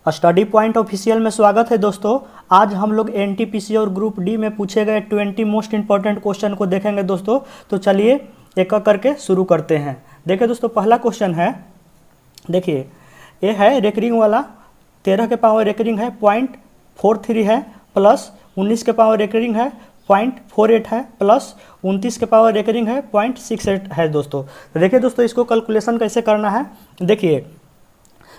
Study point official में स्वागत है दोस्तों। आज हम लोग एनटीपीसी और ग्रुप डी में पूछे गए 20 मोस्ट इंपॉर्टेंट क्वेश्चन को देखेंगे दोस्तों। तो चलिए एक एक करके शुरू करते हैं। देखिए दोस्तों, पहला क्वेश्चन है, देखिए ये है रेकरिंग वाला। 13 के पावर रेकरिंग है 0.43 है, प्लस 19 के पावर रेकरिंग है 0.48 है, प्लस 29 के पावर रेकरिंग है 0.68 है दोस्तों। तो देखिए दोस्तों, इसको कैलकुलेशन कैसे करना है। देखिए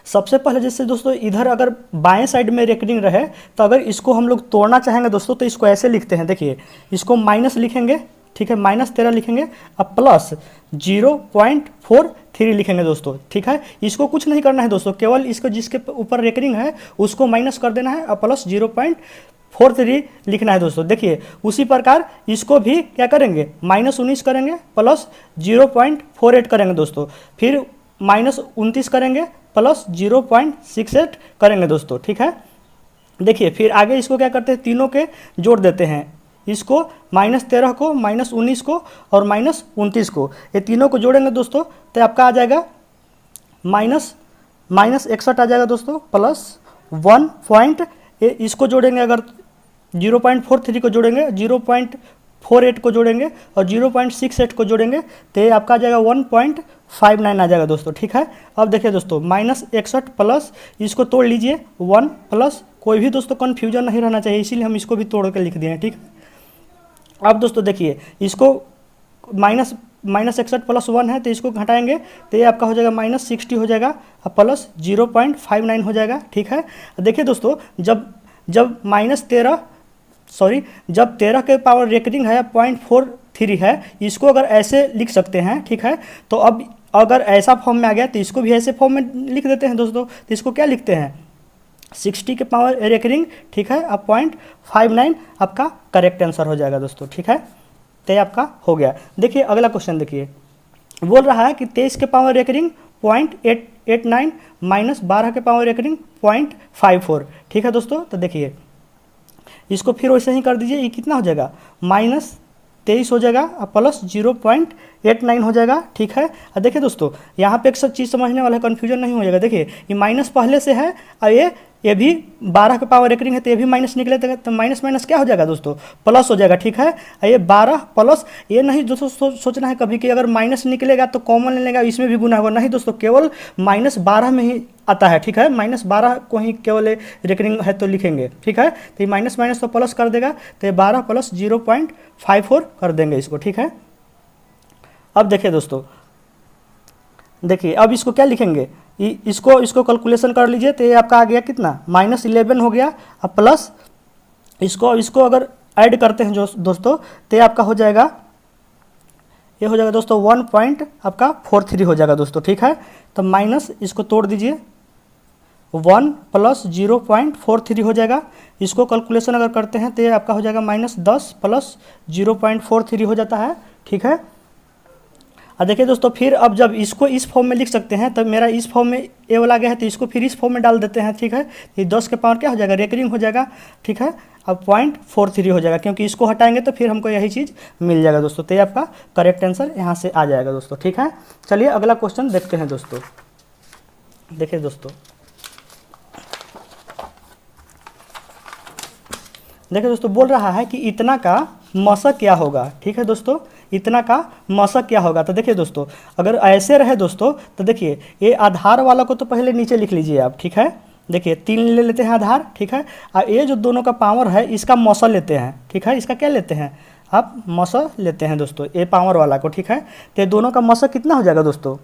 सबसे पहले जैसे दोस्तों इधर अगर बाएं साइड में रेकरिंग रहे तो अगर इसको हम लोग तोड़ना चाहेंगे दोस्तों तो इसको ऐसे लिखते हैं। देखिए इसको माइनस लिखेंगे, ठीक है, -13 लिखेंगे, अब प्लस 0.43 लिखेंगे दोस्तों, ठीक है। इसको कुछ नहीं करना है दोस्तों, केवल इसको जिसके ऊपर रेकरिंग है उसको माइनस कर देना है और प्लस 0.43 लिखना है दोस्तों। देखिए उसी प्रकार इसको भी क्या करेंगे, -19 करेंगे, प्लस 0.48 करेंगे दोस्तों, फिर -29 करेंगे, प्लस 0.68 करेंगे दोस्तों, ठीक है। देखिए फिर आगे इसको क्या करते हैं, तीनों के जोड़ देते हैं। इसको -13 को, -19 को और -29 को, ये तीनों को जोड़ेंगे दोस्तों तो आपका आ जाएगा -61 आ जाएगा दोस्तों, प्लस 1 इसको जोड़ेंगे, अगर 0.43 को जोड़ेंगे, 0.48 को जोड़ेंगे और 0.68 को जोड़ेंगे तो ये आपका आ जाएगा 1.59 आ जाएगा दोस्तों, ठीक है। अब देखिए दोस्तों -61 प्लस इसको तोड़ लीजिए 1 प्लस, कोई भी दोस्तों कन्फ्यूजन नहीं रहना चाहिए, इसीलिए हम इसको भी तोड़ के लिख दिए हैं, ठीक है। अब दोस्तों देखिए इसको -61 प्लस 1 है तो इसको घटाएंगे तो ये आपका हो जाएगा -60 हो जाएगा और प्लस 0.59 हो जाएगा, ठीक है। देखिए दोस्तों जब 13 के पावर रेकरिंग है 0.43 है, इसको अगर ऐसे लिख सकते हैं, ठीक है। तो अब अगर ऐसा फॉर्म में आ गया तो इसको भी ऐसे फॉर्म में लिख देते हैं दोस्तों। तो इसको क्या लिखते हैं, 60 के पावर रेकरिंग, ठीक है, अब 0.59 आपका करेक्ट आंसर हो जाएगा दोस्तों, ठीक है। तो ये आपका हो गया। देखिए अगला क्वेश्चन देखिए, बोल रहा है कि 23 के पावर रेकरिंग 0.89 माइनस 12 के पावर रेकरिंग 0.54, ठीक है दोस्तों। तो देखिए इसको फिर वैसे ही कर दीजिए, ये कितना हो जाएगा, -23 हो जाएगा और प्लस 0.89 हो जाएगा, ठीक है। और देखिए दोस्तों यहाँ पे एक सब चीज़ समझने वाला है, कन्फ्यूजन नहीं हो जाएगा। देखिए ये माइनस पहले से है और ये भी 12 के पावर रेकरिंग है तो ये भी माइनस निकले तो माइनस माइनस क्या हो जाएगा दोस्तों, प्लस हो जाएगा, ठीक है। और ये 12 प्लस, ये नहीं दोस्तों सोचना है कभी कि अगर माइनस निकलेगा तो कॉमन ले लेगा, इसमें भी गुना होगा, नहीं दोस्तों, केवल -12 में ही आता है, ठीक है। -12 को ही केवल रेकरिंग है तो लिखेंगे, ठीक है। तो ये माइनस माइनस तो प्लस कर देगा, तो ये 12 प्लस 0.54 कर देंगे इसको, ठीक है। अब देखिए दोस्तों, देखिए अब इसको क्या लिखेंगे, इसको कैलकुलेशन कर लीजिए तो ये आपका आ गया कितना, -11 हो गया। अब प्लस इसको अगर ऐड करते हैं जो दोस्तों तो ये आपका हो जाएगा, ये हो जाएगा दोस्तों 1.43 हो जाएगा दोस्तों, ठीक है। तो माइनस इसको तोड़ दीजिए, 1 प्लस 0.43 हो जाएगा। इसको कैलकुलेशन अगर करते हैं तो ये आपका हो जाएगा -10 प्लस 0.43 हो जाता है, ठीक है। और देखिए दोस्तों फिर अब जब इसको इस फॉर्म में लिख सकते हैं, तब मेरा इस फॉर्म में ए वाला गया है तो इसको फिर इस फॉर्म में डाल देते हैं, ठीक है। ये 10 के पावर क्या हो जाएगा, रेकरिंग हो जाएगा, ठीक है। अब 0.43 हो जाएगा, क्योंकि इसको हटाएंगे तो फिर हमको यही चीज़ मिल जाएगा दोस्तों। तो ये आपका करेक्ट आंसर यहाँ से आ जाएगा दोस्तों, ठीक है। चलिए अगला क्वेश्चन देखते हैं दोस्तों। देखिए दोस्तों, देखिए दोस्तों बोल रहा है कि इतना का मशक क्या होगा, ठीक है दोस्तों, इतना का मशक क्या होगा। तो देखिए दोस्तों अगर ऐसे रहे दोस्तों तो देखिए ये आधार वाला को तो पहले नीचे लिख लीजिए आप, ठीक है। देखिए 3 ले लेते हैं आधार, ठीक है, और ये जो दोनों का पावर है इसका मौसा लेते हैं, ठीक है। इसका क्या लेते हैं आप, मौसा लेते हैं दोस्तों, ये पावर वाला को, ठीक है। तो ये दोनों का मौसा कितना हो जाएगा दोस्तों,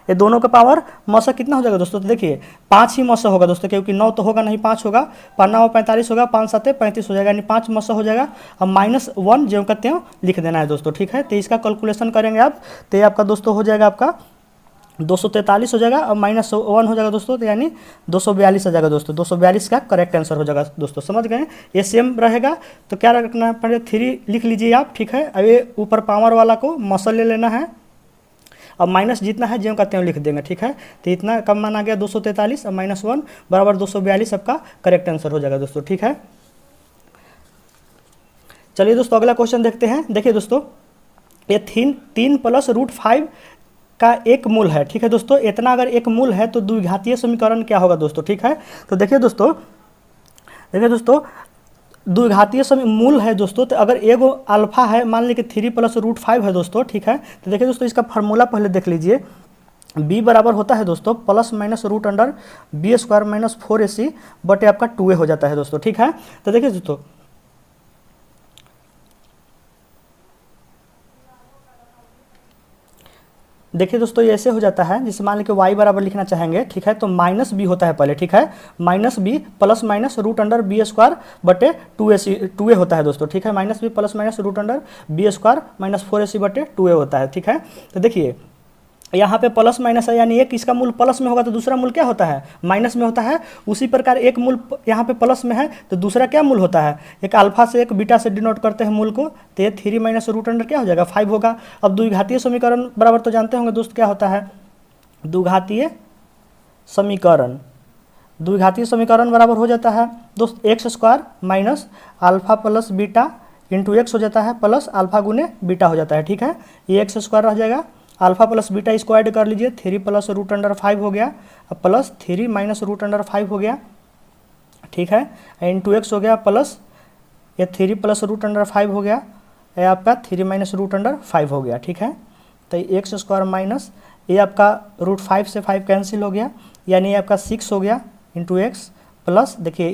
ये दोनों का पावर मौसा कितना हो जाएगा दोस्तों। तो देखिए 5 ही मौसा होगा दोस्तों, क्योंकि 9 तो होगा नहीं, 5 होगा, 5 45 होगा, 5 7 35 हो जाएगा, यानी 5 मौसा हो जाएगा। अब -1 जो कहते हैं लिख देना है दोस्तों, ठीक है। तो इसका कैलकुलेशन करेंगे आप तो ये आपका दोस्तों हो जाएगा आपका 243 हो जाएगा और -1 हो जाएगा दोस्तों, तो यानी 242 आ जाएगा दोस्तों। 242 का करेक्ट आंसर हो जाएगा दोस्तों, समझ गए। ये सेम रहेगा तो क्या रखना है, पहले 3 लिख लीजिए आप, ठीक है। अब ये ऊपर पावर वाला को मसल ले लेना है, अब माइनस जितना है जो कहते हैं लिख देंगे, ठीक है। तो इतना कम मान आ गया 243 और -1 बराबर 242 आपका करेक्ट आंसर हो जाएगा दोस्तों, ठीक है। चलिए दोस्तों अगला क्वेश्चन देखते हैं। देखिए दोस्तों ये 3 प्लस √5 का एक मूल है, ठीक है दोस्तों, इतना अगर एक मूल है तो द्विघातीय समीकरण क्या होगा दोस्तों, ठीक है। तो देखिए दोस्तों द्विघातीय मूल है दोस्तों, तो अगर एगो अल्फा है, मान लीजिए 3 + √5 है दोस्तों, ठीक है। तो देखिए दोस्तों इसका फार्मूला पहले देख लीजिए। b बराबर होता है दोस्तों ±√b² - 4ac बटे आपका 2a हो जाता है दोस्तों, ठीक है। तो देखिए दोस्तों ये ऐसे हो जाता है, जैसे मान लीजिए y बराबर लिखना चाहेंगे, ठीक है, तो -b होता है पहले, ठीक है, -b ±√b² बटे 2a होता है दोस्तों, ठीक है, -b ±√b² - 4ac बटे 2a होता है, ठीक है। तो देखिए यहाँ पे प्लस माइनस है, यानी एक इसका मूल प्लस में होगा तो दूसरा मूल क्या होता है, माइनस में होता है। उसी प्रकार एक मूल यहाँ पे प्लस में है तो दूसरा क्या मूल होता है, एक अल्फा से एक बीटा से डिनोट करते हैं मूल को, तो ये 3 - √अंडर क्या हो जाएगा 5 होगा। अब द्विघातीय समीकरण बराबर तो जानते होंगे दोस्त क्या होता है, द्विघातीय समीकरण बराबर हो जाता है दोस्त x² minus alpha plus beta into x हो जाता है, प्लस अल्फा गुने बीटा हो जाता है, ठीक है। ये x² रह जाएगा, अल्फा प्लस बीटा इसको ऐड कर लीजिए, 3 + √5 हो गया, अब प्लस 3 - √5 हो गया, ठीक है, इंटू एक्स हो गया, प्लस ये 3 + √5 हो गया, ये आपका 3 - √5 हो गया, ठीक है। तो x² माइनस ये आपका √5 से 5 कैंसिल हो गया, यानी ये आपका 6 हो गया इंटू एक्स, प्लस देखिए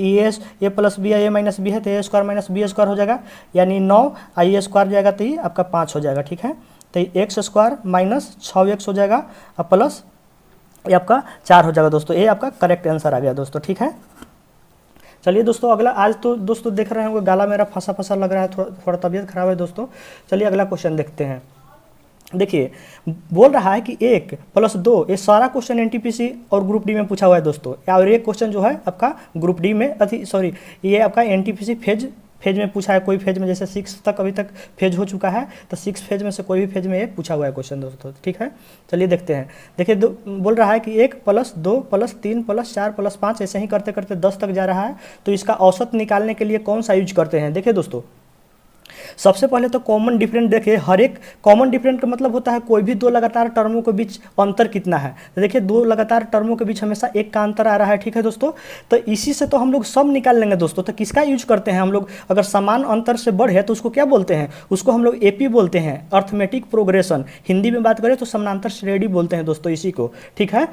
ए प्लस बी है, ए माइनस बी है तो a² - b² हो जाएगा, यानी 9 a² जाएगा तो ये आपका 5 हो जाएगा, ठीक है। तो x² माइनस 6x हो जाएगा, अब प्लस ये आपका 4 हो जाएगा दोस्तों। ये आपका करेक्ट आंसर आ गया दोस्तों, ठीक है। चलिए दोस्तों अगला, आज तो दोस्तों देख रहे होंगे गाला मेरा फंसा लग रहा है, थोड़ा तबीयत खराब है दोस्तों। चलिए अगला क्वेश्चन देखते हैं। देखिए बोल रहा है कि 1 + 2, ये सारा क्वेश्चन एनटीपीसी और ग्रुप डी में पूछा हुआ है दोस्तों, और ये क्वेश्चन जो है आपका ग्रुप डी में ये आपका एनटीपीसी फेज में पूछा है, कोई फेज में, जैसे 6 तक अभी तक फेज हो चुका है, तो 6 फेज में से कोई भी फेज में ये पूछा हुआ है क्वेश्चन दोस्तों, ठीक है। चलिए देखते हैं। देखिए बोल रहा है कि 1 + 2 + 3 + 4 + 5 ऐसे ही करते करते 10 तक जा रहा है, तो इसका औसत निकालने के लिए कौन सा यूज करते हैं। देखिए दोस्तों सबसे पहले तो कॉमन डिफरेंट देखिए, हर एक कॉमन डिफरेंट का मतलब होता है कोई भी दो लगातार टर्मों के बीच अंतर कितना है। तो देखिए दो लगातार टर्मों के बीच हमेशा एक का अंतर आ रहा है, ठीक है दोस्तों। तो इसी से तो हम लोग सब निकाल लेंगे दोस्तों। तो किसका यूज करते हैं हम लोग, अगर समान अंतर से बढ़े तो उसको क्या बोलते हैं, उसको हम लोग एपी बोलते हैं, अर्थमेटिक प्रोग्रेशन। हिंदी में बात करें तो समानांतर श्रेणी बोलते हैं दोस्तों इसी को, ठीक है।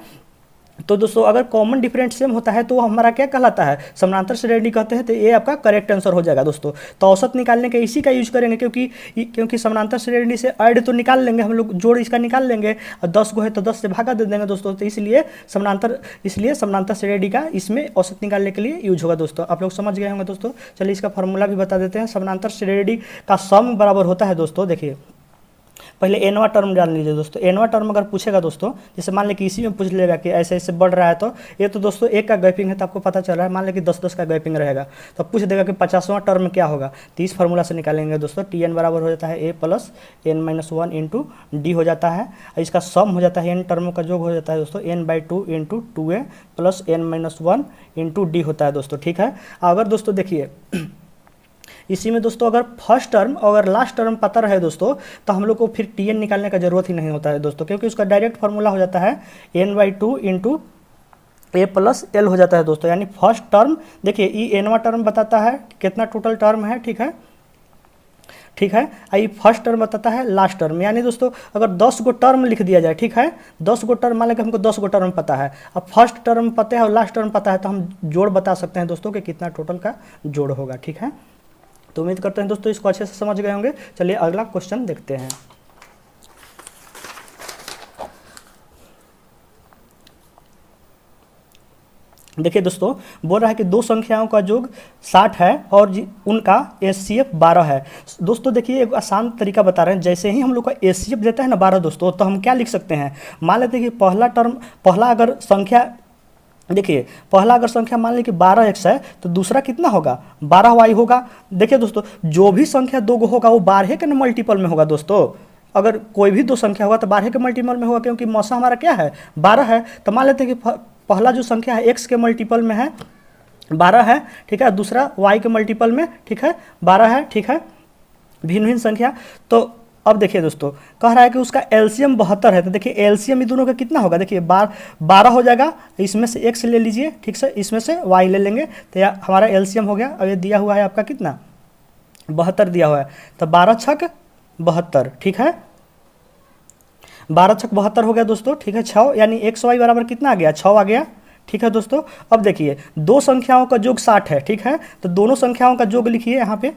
तो दोस्तों अगर कॉमन डिफरेंट सेम होता है तो हमारा क्या कहलाता है, समानांतर श्रेणी कहते हैं। तो ये आपका करेक्ट आंसर हो जाएगा दोस्तों। तो औसत निकालने के इसी का यूज करेंगे, क्योंकि समानांतर श्रेणी से ऐड तो निकाल लेंगे हम लोग, जोड़ इसका निकाल लेंगे, और 10 को है तो 10 से भागा दे देंगे दोस्तों। तो इसलिए समानांतर श्रेणी का इसमें औसत निकालने के लिए यूज होगा दोस्तों। आप लोग समझ गए होंगे दोस्तों। चलिए इसका फॉर्मूला भी बता देते हैं। समानांतर श्रेणी का सम बराबर होता है दोस्तों, देखिए पहले एनवा टर्म जान लीजिए दोस्तों। एनवा टर्म अगर पूछेगा दोस्तों, जैसे मान लें कि इसी में पूछ लेगा कि ऐसे ऐसे बढ़ रहा है, तो ये तो दोस्तों एक का गैपिंग है तो आपको पता चल रहा है। मान लें कि 10-10 का गैपिंग रहेगा तो पूछ देगा कि 50वां टर्म क्या होगा। तो इस फार्मूला से निकालेंगे दोस्तों। Tn बराबर हो जाता है a + n-1 इंटू डी हो जाता है। इसका सम हो जाता है एन टर्मों का योग हो जाता है दोस्तों, n/2 into 2a + n-1 into D होता है दोस्तों, ठीक है। अगर दोस्तों देखिए इसी में दोस्तों अगर फर्स्ट टर्म और लास्ट टर्म पता रहे दोस्तों, तो हम लोग को फिर Tn निकालने का जरूरत ही नहीं होता है दोस्तों, क्योंकि उसका डायरेक्ट फार्मूला हो जाता है n/2 इंटू a + l हो जाता है दोस्तों। यानी फर्स्ट टर्म देखिए ये nवा टर्म बताता है कितना टोटल टर्म है, ठीक है, ठीक है। ये फर्स्ट टर्म बताता है लास्ट टर्म। यानी दोस्तों अगर 10 गो टर्म लिख दिया जाए, ठीक है, 10 गो टर्म, मान लें कि हमको 10 गो टर्म पता है, अब फर्स्ट टर्म पता है और लास्ट टर्म पता है, तो हम जोड़ बता सकते हैं दोस्तों कि कितना टोटल का जोड़ होगा, ठीक है। तो उम्मीद करते हैं दोस्तों इसको अच्छे से समझ गए होंगे। चलिए अगला क्वेश्चन देखते हैं। देखिए दोस्तों बोल रहा है कि दो संख्याओं का योग 60 है और उनका HCF 12 है। दोस्तों देखिए एक आसान तरीका बता रहे हैं। जैसे ही हम लोग का HCF देता है ना 12 दोस्तों, तो हम क्या लिख सकते हैं, मान लेते हैं कि पहला अगर संख्या मान लीजिए कि 12x है, तो दूसरा कितना होगा 12y होगा। देखिए दोस्तों जो भी संख्या दो गो होगा वो 12 के मल्टीपल में होगा दोस्तों। अगर कोई भी दो संख्या होगा तो 12 के मल्टीपल में होगा, क्योंकि मौसा हमारा क्या है 12 है। तो मान लेते हैं कि पहला जो संख्या है x के मल्टीपल में है 12 है, ठीक है, दूसरा y के मल्टीपल में, ठीक है, 12 है, ठीक है, भिन्न भिन्न संख्या। तो अब देखिए दोस्तों, कह रहा है कि उसका एलसीएम 72 है। तो देखिए एलसीएम इन दोनों का कितना होगा, देखिए 12 हो जाएगा, इसमें से x ले लीजिए, ठीक से, इसमें से y ले लेंगे, तो हमारा एलसीएम हो गया। अब ये दिया हुआ है आपका कितना, 72 दिया हुआ है, तो 12 छक 72, ठीक है, 12 छक 72 हो गया दोस्तों, ठीक है। 6 यानी xy बराबर कितना आ गया, 6 आ गया, ठीक है दोस्तों। अब देखिए दो संख्याओं का योग 60 है, ठीक है, तो दोनों संख्याओं का योग लिखिए यहाँ पे।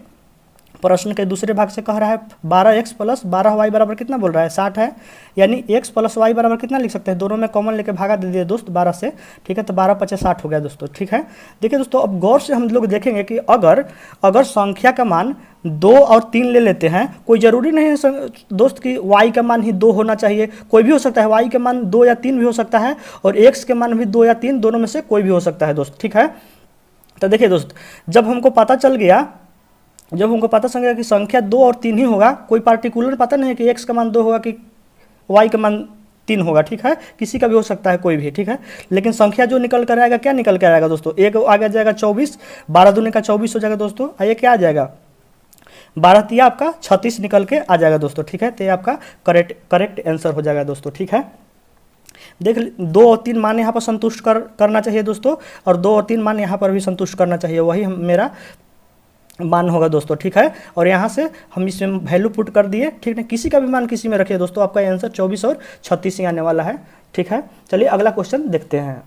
प्रश्न के दूसरे भाग से कह रहा है 12x प्लस 12y बराबर कितना बोल रहा है, 60 है, यानी x प्लस y बराबर कितना लिख सकते हैं, दोनों में कॉमन लेके भागा दे दिए दोस्त 12 से, ठीक है, तो 12 × 5 = 60 हो गया दोस्तों, ठीक है। देखिए दोस्तों, अब गौर से हम लोग देखेंगे कि अगर संख्या का मान 2 और 3 ले लेते हैं, कोई ज़रूरी नहीं है दोस्त कि y का मान ही 2 होना चाहिए, कोई भी हो सकता है, y का मान 2 या 3 भी हो सकता है, और x के मान भी 2 या 3, दोनों में से कोई भी हो सकता है दोस्त, ठीक है। तो देखिए दोस्त, जब हमको पता चल गया कि संख्या 2 और 3 ही होगा, कोई पार्टिकुलर पता नहीं है कि x का मान 2 होगा कि y का मान 3 होगा, ठीक है, किसी का भी हो सकता है, कोई भी, ठीक है, लेकिन संख्या जो निकल कर आएगा, क्या निकल कर आएगा दोस्तों, एक आगे जाएगा 24, 12 दूनी का 24 हो जाएगा दोस्तों, ये क्या आ जाएगा, 12 तिया आपका 36 निकल के आ जाएगा दोस्तों, ठीक है। तो ये आपका करेक्ट आंसर हो जाएगा दोस्तों, ठीक है। देख 2 और 3 मान यहाँ पर संतुष्ट करना चाहिए दोस्तों, और 2 और 3 मान यहाँ पर भी संतुष्ट करना चाहिए, वही मेरा मान होगा दोस्तों, ठीक है। और यहाँ से हम इसमें वैल्यू पुट कर दिए, ठीक है, किसी का भी मान किसी में रखिए दोस्तों, आपका आंसर 24 और 36 ही आने वाला है, ठीक है। चलिए अगला क्वेश्चन देखते हैं।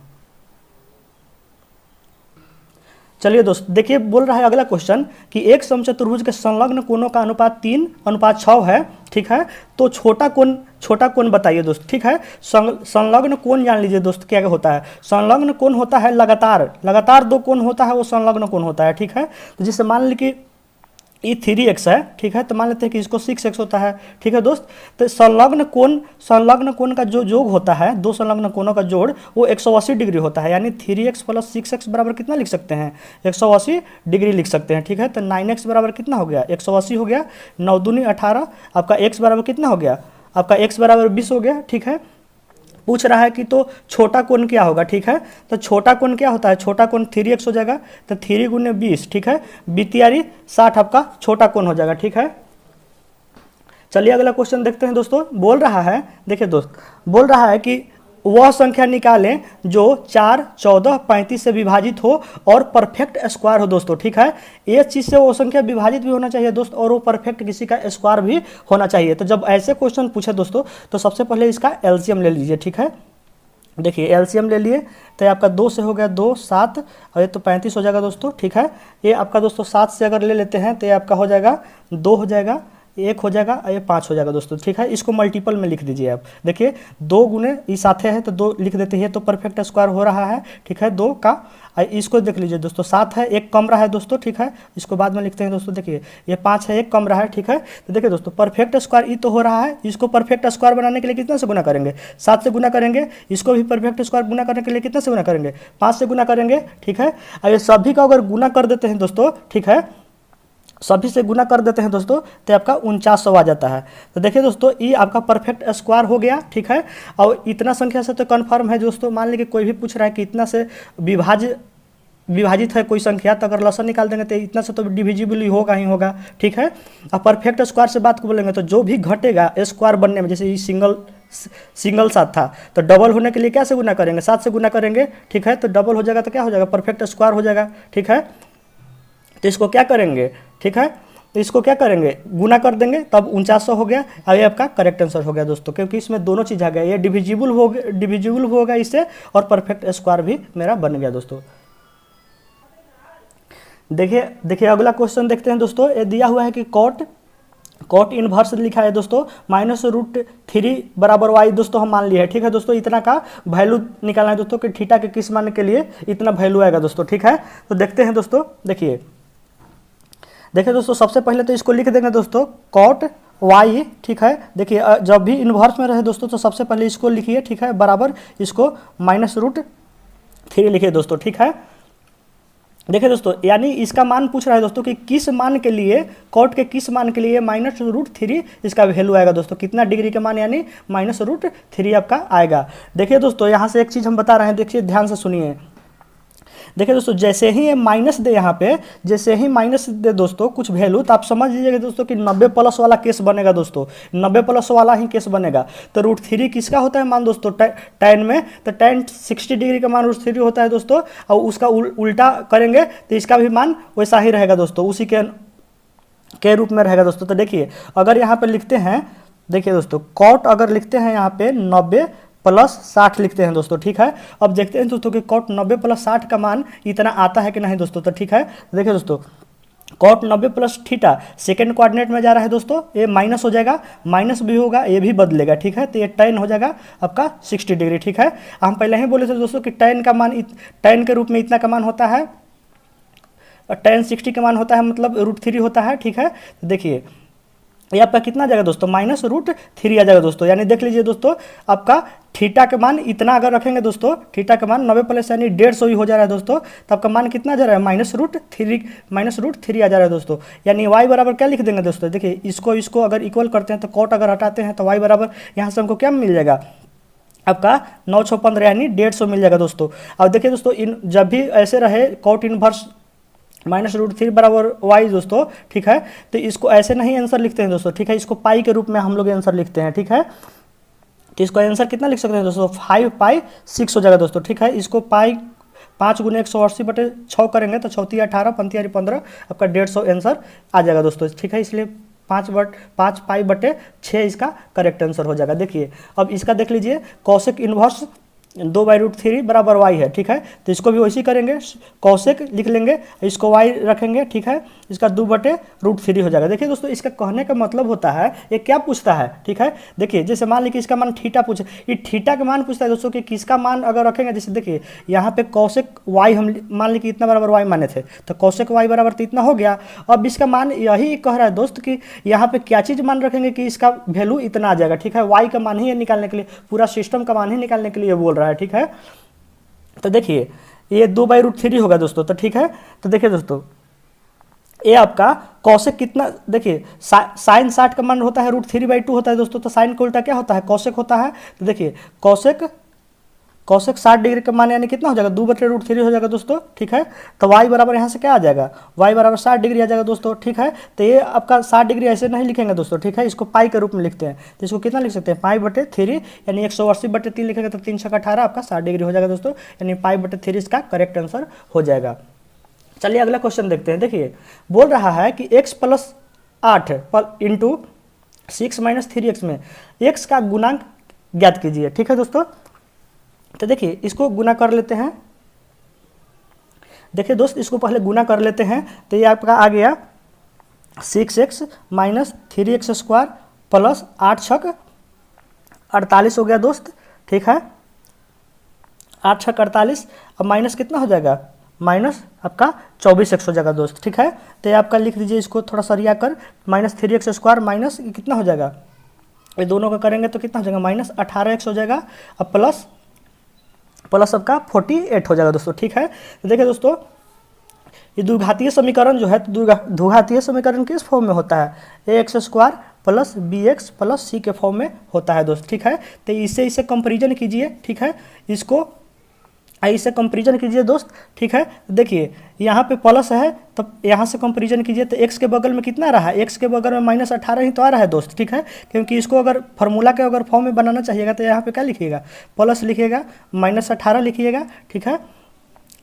चलिए दोस्त, देखिए बोल रहा है अगला क्वेश्चन कि एक समचतुर्भुज के संलग्न कोणों का अनुपात 3:6 है, ठीक है, तो छोटा कोण बताइए दोस्त, ठीक है। संलग्न कोण जान लीजिए दोस्त क्या होता है, संलग्न कोण होता है लगातार 2 कोण होता है, वो संलग्न कोण होता है, ठीक है। तो जिससे मान ली कि ये 3x है, ठीक है, तो मान लेते हैं कि इसको 6x होता है, ठीक है दोस्त। तो संलग्न कोण का जो योग होता है, दो संलग्न कोणों का जोड़, वो 180 डिग्री होता है, यानी 3x प्लस 6x बराबर कितना लिख सकते हैं, 180 डिग्री लिख सकते हैं, ठीक है। तो 9x बराबर कितना हो गया, 180 हो गया, 9 दूनी 18, आपका x बराबर कितना हो गया, आपका x बराबर 20 हो गया, ठीक है। पूछ रहा है कि तो छोटा कोण क्या होगा, ठीक है, तो छोटा कोण क्या होता है, छोटा कोण 3x हो जाएगा, तो 3 × 20, ठीक है, 20×60 आपका छोटा कोण हो जाएगा, ठीक है। चलिए अगला क्वेश्चन देखते हैं दोस्तों। बोल रहा है, देखिए दोस्त, बोल रहा है कि वह संख्या निकालें जो 4, 14, 35 से विभाजित हो और परफेक्ट स्क्वायर हो दोस्तों, ठीक है। एक चीज़ से वो संख्या विभाजित भी होना चाहिए दोस्त, और वो परफेक्ट किसी का स्क्वायर भी होना चाहिए। तो जब ऐसे क्वेश्चन पूछे दोस्तों, तो सबसे पहले इसका एलसीएम ले लीजिए, ठीक है। देखिए एलसीएम ले लिए, तो आपका 2 से हो गया 2, 7, और ये तो 35 हो जाएगा दोस्तों, ठीक है। ये आपका दोस्तों 7 से अगर ले लेते हैं तो ये आपका हो जाएगा 2 हो जाएगा, 1 हो जाएगा, और ये 5 हो जाएगा दोस्तों, ठीक है। इसको मल्टीपल में लिख दीजिए आप, देखिए 2 गुने ये साथे है तो 2 लिख देते हैं, तो परफेक्ट स्क्वायर हो रहा है, ठीक है, 2 का। इसको देख लीजिए दोस्तों, 7 है, 1 कम रहा है दोस्तों, ठीक है, इसको बाद में लिखते हैं दोस्तों। देखिए ये 5 है, 1 कम रहा है, ठीक है। तो देखिए दोस्तों, परफेक्ट स्क्वायर ये तो हो रहा है, इसको परफेक्ट स्क्वायर बनाने के लिए कितना से गुना करेंगे, 7 से गुना करेंगे। इसको भी परफेक्ट स्क्वायर गुना करने के लिए कितना से गुना करेंगे, 5 से गुना करेंगे, ठीक है। और ये सभी का अगर गुना कर देते हैं दोस्तों, ठीक है, सभी से गुना कर देते हैं दोस्तों, तो आपका 4900 आ जाता है। तो देखिए दोस्तों, ये आपका परफेक्ट स्क्वायर हो गया, ठीक है। और इतना संख्या से तो कन्फर्म है दोस्तों, मान लीजिए कोई भी पूछ रहा है कि इतना से विभाजित है कोई संख्या, तो अगर लसन निकाल देंगे तो इतना से तो डिविजिबल ही होगा, ठीक है। और परफेक्ट स्क्वायर से बात को बोलेंगे तो जो भी घटेगा स्क्वायर बनने में, जैसे ये सिंगल 7 था, तो डबल होने के लिए क्या से गुना करेंगे, 7 से गुना करेंगे, ठीक है। तो डबल हो जाएगा तो क्या हो जाएगा, परफेक्ट स्क्वायर हो जाएगा, ठीक है। तो इसको क्या करेंगे, ठीक है, तो इसको क्या करेंगे, गुना कर देंगे, तब 4900 हो गया। अब ये आपका करेक्ट आंसर हो गया दोस्तों, क्योंकि इसमें दोनों चीज़ आ गया, ये डिविजिबल होगा इससे, और परफेक्ट स्क्वायर भी मेरा बन गया दोस्तों। देखिए अगला क्वेश्चन देखते हैं दोस्तों। ये दिया हुआ है कि कॉट इनवर्स लिखा है दोस्तों, -√3 बराबर y दोस्तों हम मान लिए हैं, ठीक है दोस्तों। इतना का वैल्यू निकालना है दोस्तों कि थीटा के किस मान के लिए इतना वैल्यू आएगा दोस्तों, ठीक है। तो देखते हैं दोस्तों, देखिए दोस्तों, सबसे पहले तो इसको लिख देंगे दोस्तों कॉट y, ठीक है। देखिए जब भी इन्वर्स में रहे दोस्तों, तो सबसे पहले इसको लिखिए, ठीक है, बराबर इसको -√3 लिखिए दोस्तों, ठीक है। देखिए दोस्तों, यानी इसका मान पूछ रहा है दोस्तों कि किस मान के लिए, कॉट के किस मान के लिए -√3 इसका वैल्यू आएगा दोस्तों, कितना डिग्री का मान, यानी -√3 आपका आएगा। देखिए दोस्तों, यहाँ से एक चीज़ हम बता रहे हैं, देखिए ध्यान से सुनिए। देखिए दोस्तों, जैसे ही ये माइनस दे यहाँ पे, जैसे ही माइनस दे दोस्तों कुछ वैल्यू, तो आप समझ लीजिएगा दोस्तों कि 90 प्लस वाला केस बनेगा दोस्तों, 90 प्लस वाला ही केस बनेगा। तो √3 किसका होता है मान दोस्तों, tan में, तो tan 60 डिग्री का मान √3 होता है दोस्तों, और उसका उल्टा करेंगे तो इसका भी मान वैसा ही रहेगा दोस्तों, उसी के रूप में रहेगा दोस्तों। तो देखिए अगर यहाँ पे लिखते हैं, देखिए दोस्तों कॉट अगर लिखते हैं यहाँ पे 90 प्लस 60 लिखते हैं दोस्तों, ठीक है। अब देखते हैं दोस्तों कि कॉट 90 प्लस 60 का मान इतना आता है कि नहीं दोस्तों। तो ठीक है, देखिए दोस्तों cot 90 plus theta second coordinate में जा रहा है दोस्तों, ये माइनस हो जाएगा, माइनस भी होगा, ये भी बदलेगा, ठीक है। तो ये tan हो जाएगा आपका 60 डिग्री, ठीक है। हम पहले ही बोले थे दोस्तों कि tan का मान, tan के रूप में इतना का मान होता है, tan 60 का मान होता है मतलब √3 होता है, ठीक है। तो देखिए ये आपका कितना आ जाएगा दोस्तों, -√3 आ जाएगा दोस्तों। यानी देख लीजिए दोस्तों, आपका थीटा का मान इतना अगर रखेंगे दोस्तों, थीटा का मान 90 प्लस यानी 150 ही हो जा रहा है दोस्तों, तो आपका मान कितना जा रहा है, -√3 आ जा रहा है दोस्तों। यानी y बराबर क्या लिख देंगे दोस्तों, देखिए इसको अगर इक्वल करते हैं तो कॉट अगर हटाते हैं तो y बराबर यहाँ से हमको क्या मिल जाएगा, आपका 9×6=15 यानी 150 मिल जाएगा दोस्तों। अब देखिए दोस्तों, इन जब भी ऐसे रहे कॉट इनवर्स -√3 बराबर y दोस्तों, ठीक है, तो इसको ऐसे नहीं आंसर लिखते हैं दोस्तों, ठीक है, इसको पाई के रूप में हम लोग आंसर लिखते हैं, ठीक है। तो इसको आंसर कितना लिख सकते हैं दोस्तों, 5π6 हो जाएगा दोस्तों, ठीक है। इसको पाई 5 × 180/6 करेंगे तो 4 × 18 15 × 15 आपका 150 आंसर आ जाएगा दोस्तों, ठीक है। इसलिए 5π/6 इसका करेक्ट आंसर हो जाएगा। देखिए अब इसका देख लीजिए, कॉसेक इनवर्स 2/√3 बराबर y है, ठीक है। तो इसको भी वैसे करेंगे, कॉसेक लिख लेंगे, इसको y रखेंगे, ठीक है, इसका 2/√3 हो जाएगा। देखिए दोस्तों, इसका कहने का मतलब होता है ये क्या पूछता है, ठीक है। देखिए जैसे मान लीजिए इसका मान थीटा पूछे, ये थीटा का मान पूछता है दोस्तों कि किसका मान अगर रखेंगे, जैसे देखिए यहाँ पे कॉसेक y हम मान लीजिए इतना बराबर y माने थे, तो कॉसेक y बराबर तो इतना हो गया। अब इसका मान यही कह रहा है दोस्त कि यहाँ पे क्या चीज़ मान रखेंगे कि इसका वैल्यू इतना आ जाएगा, ठीक है। y का मान ही निकालने के लिए, पूरा सिस्टम का मान ही निकालने के लिए बोल रहा है, ठीक है। तो देखिए ये 2/√3 होगा दोस्तों, तो ठीक है। तो देखिए दोस्तों, ये आपका कॉसेक कितना, देखिए साइन 60 का मान होता है √3/2 होता है दोस्तों, तो साइन का उल्टा क्या होता है, कॉसेक होता है। तो देखिए कॉसेक 60 डिग्री का मान यानी कितना हो जाएगा, 2/√3 हो जाएगा दोस्तों, ठीक है। तो y बराबर यहाँ से क्या आ जाएगा, y बराबर 60 डिग्री आ जाएगा दोस्तों, ठीक है। तो ये आपका 60 डिग्री ऐसे नहीं लिखेंगे दोस्तों, ठीक है, इसको पाई के रूप में लिखते हैं। तो इसको कितना लिख सकते हैं, π/3 यानी 180/3 लिखेंगे तो 3×18 आपका 60 डिग्री हो जाएगा दोस्तों, यानी π/3 इसका करेक्ट आंसर हो जाएगा। चलिए अगला क्वेश्चन देखते हैं। देखिए बोल रहा है कि x + 8 × 6 - 3x में x का गुणांक ज्ञात कीजिए, ठीक है दोस्तों। तो देखिए इसको गुना कर लेते हैं, देखिए दोस्त इसको पहले गुना कर लेते हैं। तो ये आपका आ गया 6x - 3x² + 8×6 = 48 हो गया दोस्त, ठीक है। 8×6 = 48, अब माइनस कितना हो जाएगा, माइनस आपका 24x हो जाएगा दोस्त, ठीक है। तो ये आपका लिख दीजिए, इसको थोड़ा सरिया कर, -3x² माइनस कितना हो जाएगा, ये दोनों का करेंगे तो कितना हो जाएगा, -18x हो जाएगा, अब प्लस आपका 48 हो जाएगा दोस्तों, ठीक है। तो देखिए दोस्तों, ये द्विघातीय समीकरण जो है, द्विघातीय समीकरण किस फॉर्म में होता है, ax² + bx + c के फॉर्म में होता है दोस्त, ठीक है। तो इससे कंपेरिजन कीजिए, ठीक है, इससे कंपेरिजन कीजिए दोस्त, ठीक है। देखिए यहाँ पे प्लस है, तो यहाँ से कंपेरिजन कीजिए, तो x के बगल में कितना रहा है, x के बगल में -18 ही तो आ रहा है दोस्त, ठीक है। क्योंकि इसको अगर फार्मूला के अगर फॉर्म में बनाना चाहिएगा तो यहाँ पे क्या लिखिएगा, प्लस लिखिएगा, -18 लिखिएगा, ठीक है।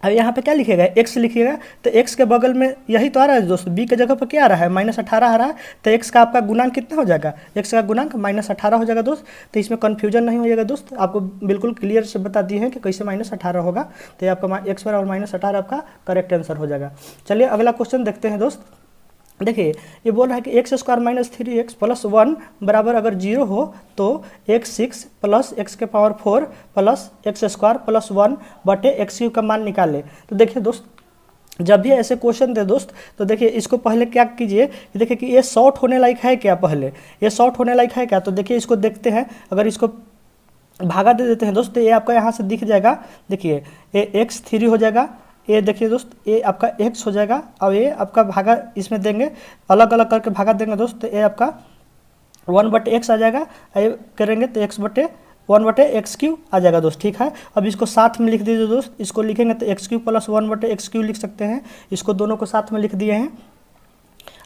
अब यहाँ पे क्या लिखिएगा, x लिखिएगा, तो x के बगल में यही तो आ रहा है दोस्त, b के जगह पर क्या आ रहा है, -18 आ रहा है। तो x का आपका गुणांक कितना हो जाएगा, x का गुणांक -18 हो जाएगा दोस्त। तो इसमें कन्फ्यूजन नहीं हो जाएगा दोस्त, आपको बिल्कुल क्लियर से बता दिए हैं कि कैसे -18 होगा। तो ये आपका x बराबर -18 आपका करेक्ट आंसर हो जाएगा। चलिए अगला क्वेश्चन देखते हैं दोस्त। देखिए ये बोल रहा है कि x² - 3x + 1 बराबर अगर 0 हो तो x6 + x⁴ + x² + 1/x³ का मान निकाले। तो देखिए दोस्त, जब भी ऐसे क्वेश्चन दे दोस्त, तो देखिए इसको पहले क्या कीजिए, देखिए कि ये शॉर्ट होने लायक है क्या, पहले ये शॉर्ट होने लायक है क्या। तो देखिए इसको देखते हैं, अगर इसको भागा दे देते हैं दोस्त, तो ये आपका यहाँ से दिख जाएगा। देखिए ये x3 हो जाएगा, ये देखिए दोस्त ये आपका x हो जाएगा, और ये आपका भागा इसमें देंगे, अलग अलग करके भागा देंगे दोस्त, ये आपका 1/x आ जाएगा, ये करेंगे तो x/1 1/x³ आ जाएगा दोस्त, ठीक है। अब इसको साथ में लिख दीजिए दोस्त, इसको लिखेंगे तो x³ प्लस 1/x³ लिख सकते हैं। इसको दोनों को साथ में लिख दिए हैं,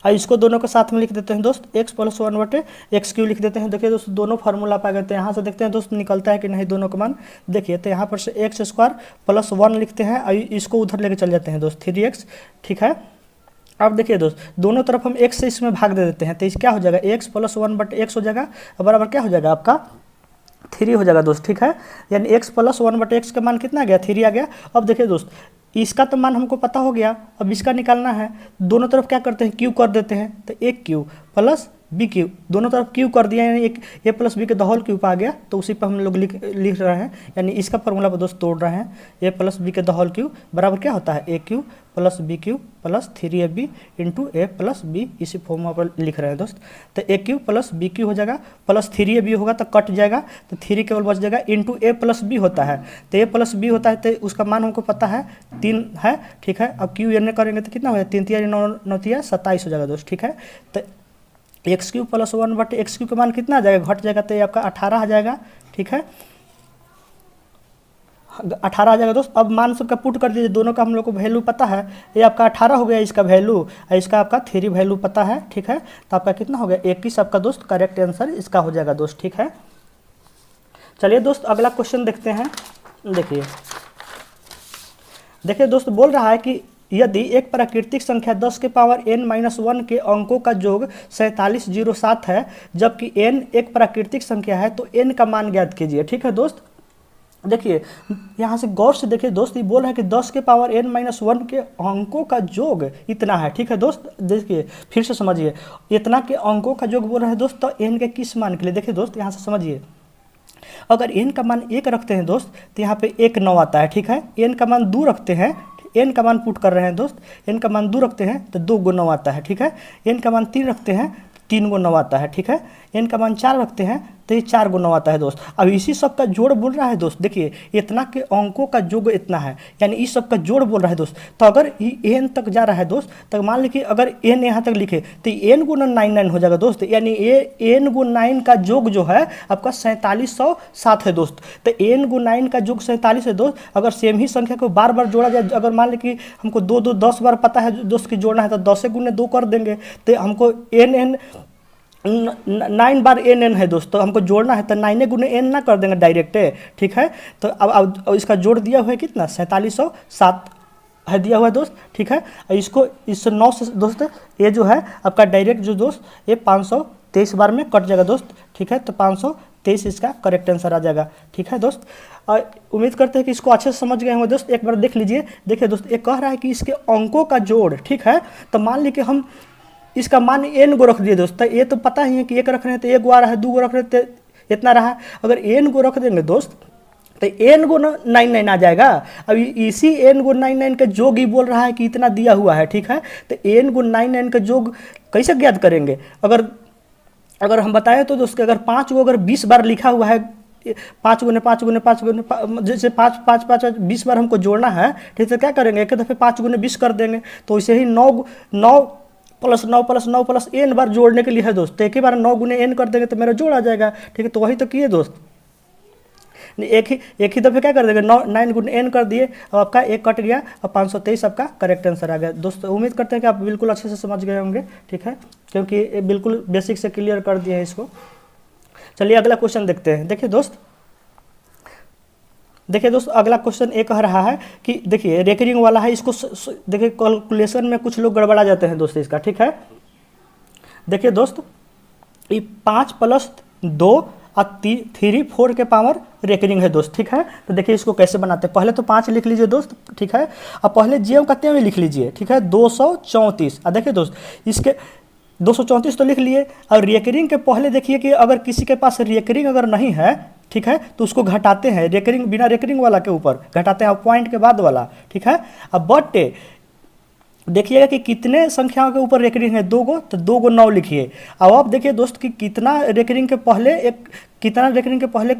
और इसको दोनों को साथ में लिख देते हैं दोस्त, x प्लस 1/x³ लिख देते हैं। देखिए दोस्त दोनों फार्मूला पा गए, तो यहाँ से देखते हैं दोस्त निकलता है कि नहीं दोनों का मान। देखिए तो यहाँ पर से x² प्लस 1 लिखते हैं, और इसको उधर लेके चल जाते हैं दोस्त 3x, ठीक है। अब देखिए दोस्त दोनों तरफ हम x से इसमें भाग दे देते हैं, तो इस क्या हो जाएगा x प्लस 1/x हो जाएगा, और बराबर क्या हो जाएगा आपका 3 हो जाएगा दोस्त, ठीक है। यानी x प्लस 1/x का मान कितना आ गया, 3 आ गया। अब देखिए दोस्त इसका तो मान हमको पता हो गया, अब इसका निकालना है। दोनों तरफ क्या करते हैं, क्यू कर देते हैं, तो एक क्यू प्लस बी क्यू, दोनों तरफ क्यू कर दिया, यानी एक ए प्लस बी के द होल क्यूब आ गया। तो उसी पर हम लोग लिख रहे हैं, यानी इसका फॉर्मूला पर दोस्त तोड़ रहे हैं। ए प्लस बी के द होल क्यूब बराबर क्या होता है, A cube plus B cube plus 3ab into A plus B, इसी फॉर्मूला पर लिख रहे हैं दोस्त। तो A cube plus B cube हो जाएगा, प्लस 3ab होगा तो कट जाएगा, तो 3 केवल बच जाएगा, इंटू ए प्लस बी होता है। तो ए प्लस बी होता है तो उसका मान हमको पता है 3 है, ठीक है। अब क्यू एन करेंगे तो कितना हो जाएगा, 3 3 9 9 27 हो जाएगा दोस्त, ठीक है। तो x³ प्लस 1/x³ का मान कितना आ जाएगा, घट जाएगा, तो ये आपका 18 आ जाएगा, ठीक है। 18 आ जाएगा दोस्त। अब मान सबका पुट कर दीजिए, दोनों का हम लोग को वैल्यू पता है, ये आपका 18 हो गया इसका वैल्यू, और इसका आपका 3 वैल्यू पता है, ठीक है। तो आपका कितना हो गया 21 आपका दोस्त करेक्ट आंसर इसका हो जाएगा दोस्त, ठीक है। चलिए दोस्त अगला क्वेश्चन देखते हैं। देखिए दोस्त बोल रहा है कि यदि एक प्राकृतिक संख्या 10 के पावर n-1 के अंकों का योग 4707 है, जबकि n एक प्राकृतिक संख्या है, तो n का मान ज्ञात कीजिए, ठीक है दोस्त। देखिए यहाँ से गौर से देखिए दोस्त, ये बोल रहा है कि 10 के पावर n-1 के अंकों का योग इतना है, ठीक है दोस्त। देखिए फिर से समझिए, इतना के अंकों का योग बोल रहा है दोस्त, तो n के किस मान के लिए। देखिए दोस्त यहाँ से समझिए, अगर n का मान 1 रखते हैं दोस्त तो यहाँ पे 1 9 आता है, ठीक है। n का मान 2 रखते हैं, n का मान पुट कर रहे हैं दोस्त, n का मान 2 रखते हैं तो 2 × 9 आता है, ठीक है। n का मान 3 रखते हैं 3 × 9 आता है, ठीक है। n का मान 4 रखते हैं तो ये 4 × 9 आता है दोस्त। अब इसी सब का जोड़ बोल रहा है दोस्त, देखिए इतना के अंकों का योग इतना है, यानी इस सब का जोड़ बोल रहा है दोस्त। तो अगर ये n तक जा रहा है दोस्त, तो मान लीजिए अगर n यहाँ तक लिखे तो n × 99 हो जाएगा दोस्त, यानी ये n × 9 का योग जो है आपका 4707 है दोस्त। तो n × 9 का योग 47 है दोस्त। अगर सेम ही संख्या को बार बार जोड़ा जाए, अगर मान लीजिए कि हमको 2 2 10 बार पता है दोस्त की जोड़ना है, तो 10 × 2 कर देंगे, तो हमको n 9 बार n है दोस्तों, हमको जोड़ना है तो 9 × n ना कर देंगे डायरेक्ट, ठीक है। तो अब इसका जोड़ दिया हुआ है कितना 4707 है दिया हुआ है दोस्त, ठीक है। इसको इस 9 से दोस्त ये जो है आपका डायरेक्ट जो दोस्त ये 523 बार में कट जाएगा दोस्त, ठीक है। तो 523 इसका करेक्ट आंसर आ जाएगा, ठीक है दोस्त। उम्मीद करते हैं कि इसको अच्छे से समझ गए होंगे दोस्त। एक बार देख लीजिए, देखिए दोस्त ये कह रहा है कि इसके अंकों का जोड़, ठीक है। तो मान लीजिए हम इसका मान n गो रख दिए दोस्त, तो ये तो पता ही है कि 1 रख रहे हैं तो 1 गो आ रहा है, 2 गो रख रहे हैं तो इतना रहा। अगर n गो रख देंगे दोस्त तो n × 99 आ जाएगा। अब इसी n × 99 का जोग ही बोल रहा है कि इतना दिया हुआ है, ठीक है। तो n × 99 का जोग कैसे ज्ञात करेंगे, अगर हम बताएं तो दोस्त अगर 5 गो अगर 20 बार लिखा हुआ है, 5 × 5 × 5 × जैसे 5 5 5 20 बार हमको जोड़ना है, ठीक है। क्या करेंगे, एक दफ़े 5 × 20 कर देंगे, तो वैसे ही 9 + 9 + 9 + n बार जोड़ने के लिए है दोस्त। तो एक ही बार 9 × n कर देंगे तो मेरा जोड़ आ जाएगा, ठीक है। तो वही तो किए दोस्त, एक ही दफ़े क्या कर देंगे 9 × n कर दिए, अब आपका 1 कट गया और 523 आपका करेक्ट आंसर आ गया दोस्त। उम्मीद करते हैं कि आप बिल्कुल अच्छे से समझ गए होंगे, ठीक है, क्योंकि बिल्कुल बेसिक से क्लियर कर दिए हैं इसको। चलिए अगला क्वेश्चन देखते हैं। देखिए दोस्त अगला क्वेश्चन ये कह रहा है कि देखिए रेकरिंग वाला है, इसको देखिए कैलकुलेशन में कुछ लोग गड़बड़ा जाते हैं दोस्त इसका, ठीक है। देखिए दोस्त ये 5 + 2 और 3 4 के पावर रेकरिंग है दोस्त, ठीक है। तो देखिए इसको कैसे बनाते हैं, पहले तो 5 लिख लीजिए दोस्त, ठीक है। अब पहले जेव कहते हुए लिख लीजिए, ठीक है, 234। अब देखिए दोस्त इसके 234 तो लिख लिए, और रेकरिंग के पहले देखिए कि अगर किसी के पास रेकरिंग अगर नहीं है, ठीक है, तो उसको घटाते हैं, रेकरिंग बिना रेकरिंग वाला के ऊपर घटाते हैं पॉइंट के बाद वाला, ठीक है। अब बट देखिएगा कि कितने संख्याओं के ऊपर रेकरिंग है, 2 गो, तो 2 गो 9 लिखिए। अब देखिए दोस्त कि कितना रेकरिंग के पहले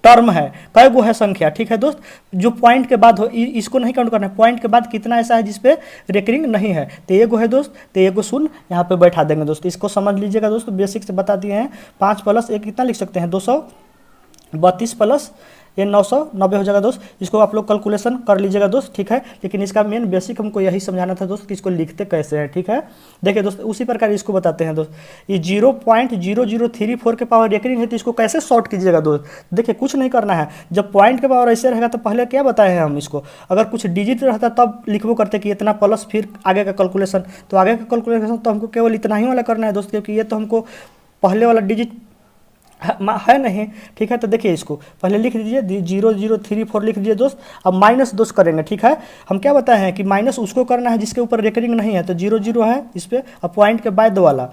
टर्म है, कई गो है संख्या, ठीक है दोस्त, जो पॉइंट के बाद हो, इसको नहीं काउंट करना है, पॉइंट के बाद कितना ऐसा है जिसपे रेकरिंग नहीं है। तो ये गो है दोस्त, तो ये गो शून्य यहाँ पे बैठा देंगे दोस्त। इसको समझ लीजिएगा दोस्त, बेसिक से बता दिए हैं। 5 + 1 कितना लिख सकते हैं, 32 प्लस ये 990 हो जाएगा दोस्त। इसको आप लोग कैलकुलेशन कर लीजिएगा दोस्त, ठीक है। लेकिन इसका मेन बेसिक हमको यही समझाना था दोस्त कि इसको लिखते कैसे हैं, ठीक है। देखिए दोस्त उसी प्रकार इसको बताते हैं दोस्त। ये 0.0034 के पावर रेकरिंग है तो इसको कैसे शॉर्ट कीजिएगा दोस्त। देखिए कुछ नहीं करना है, जब पॉइंट के पावर ऐसे रहेगा तो पहले क्या बताए हैं हम इसको, अगर कुछ डिजिट रहता तब लिखबो करते कि इतना प्लस फिर आगे का कैलकुलेशन। तो आगे का कैलकुलेशन तो हमको केवल इतना ही वाला करना है दोस्त, क्योंकि ये तो हमको पहले वाला डिजिट है नहीं, ठीक है। तो देखिए इसको पहले लिख दीजिए 0034 लिख दीजिए दोस्त। अब माइनस दोस्त करेंगे, ठीक है। हम क्या बताए हैं कि माइनस उसको करना है जिसके ऊपर रेकरिंग नहीं है, तो 00 है इस पर, अब पॉइंट के बाद वाला।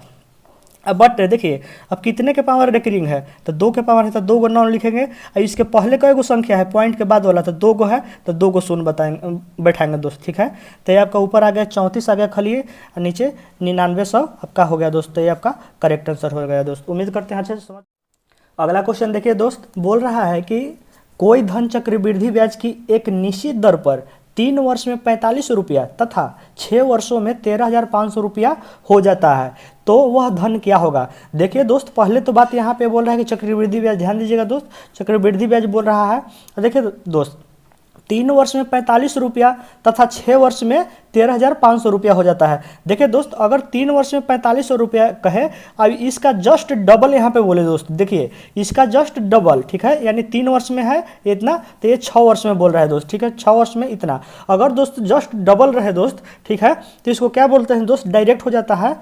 अब बट देखिए अब कितने के पावर रेकरिंग है, तो 2 के पावर है तो 2 गो 9 लिखेंगे। और इसके पहले कई गो संख्या है पॉइंट के बाद वाला, तो 2 गो है तो 2 गो शून्य बताएंगे बैठाएंगे दोस्त, ठीक है। तो ये आपका ऊपर आ गया 34 आ गया खाली, और नीचे 9900 आपका हो गया दोस्त। तो ये आपका करेक्ट आंसर हो गया दोस्त। उम्मीद करते हैं अच्छे से समझ। अगला क्वेश्चन देखिए दोस्त, बोल रहा है कि कोई धन चक्रवृद्धि ब्याज की एक निश्चित दर पर 3 वर्ष में 45 रुपया तथा 6 वर्षों में 13,500 रुपया हो जाता है, तो वह धन क्या होगा। देखिए दोस्त पहले तो बात यहाँ पे बोल रहा है कि चक्रवृद्धि ब्याज, ध्यान दीजिएगा दोस्त, चक्रवृद्धि ब्याज बोल रहा है। देखिए दोस्त 3 वर्ष में 45 रुपया तथा 6 वर्ष में 13,500 रुपया हो जाता है। देखिए दोस्त अगर 3 वर्ष में 45 रुपया कहे, अब इसका जस्ट डबल यहाँ पे बोले दोस्त, देखिए इसका जस्ट डबल, ठीक है। यानी 3 वर्ष में है इतना, तो ये 6 वर्ष में बोल रहा है दोस्त, ठीक है। 6 वर्ष में इतना, अगर दोस्त जस्ट डबल रहे दोस्त, ठीक है, तो इसको क्या बोलते हैं दोस्त, डायरेक्ट हो जाता है,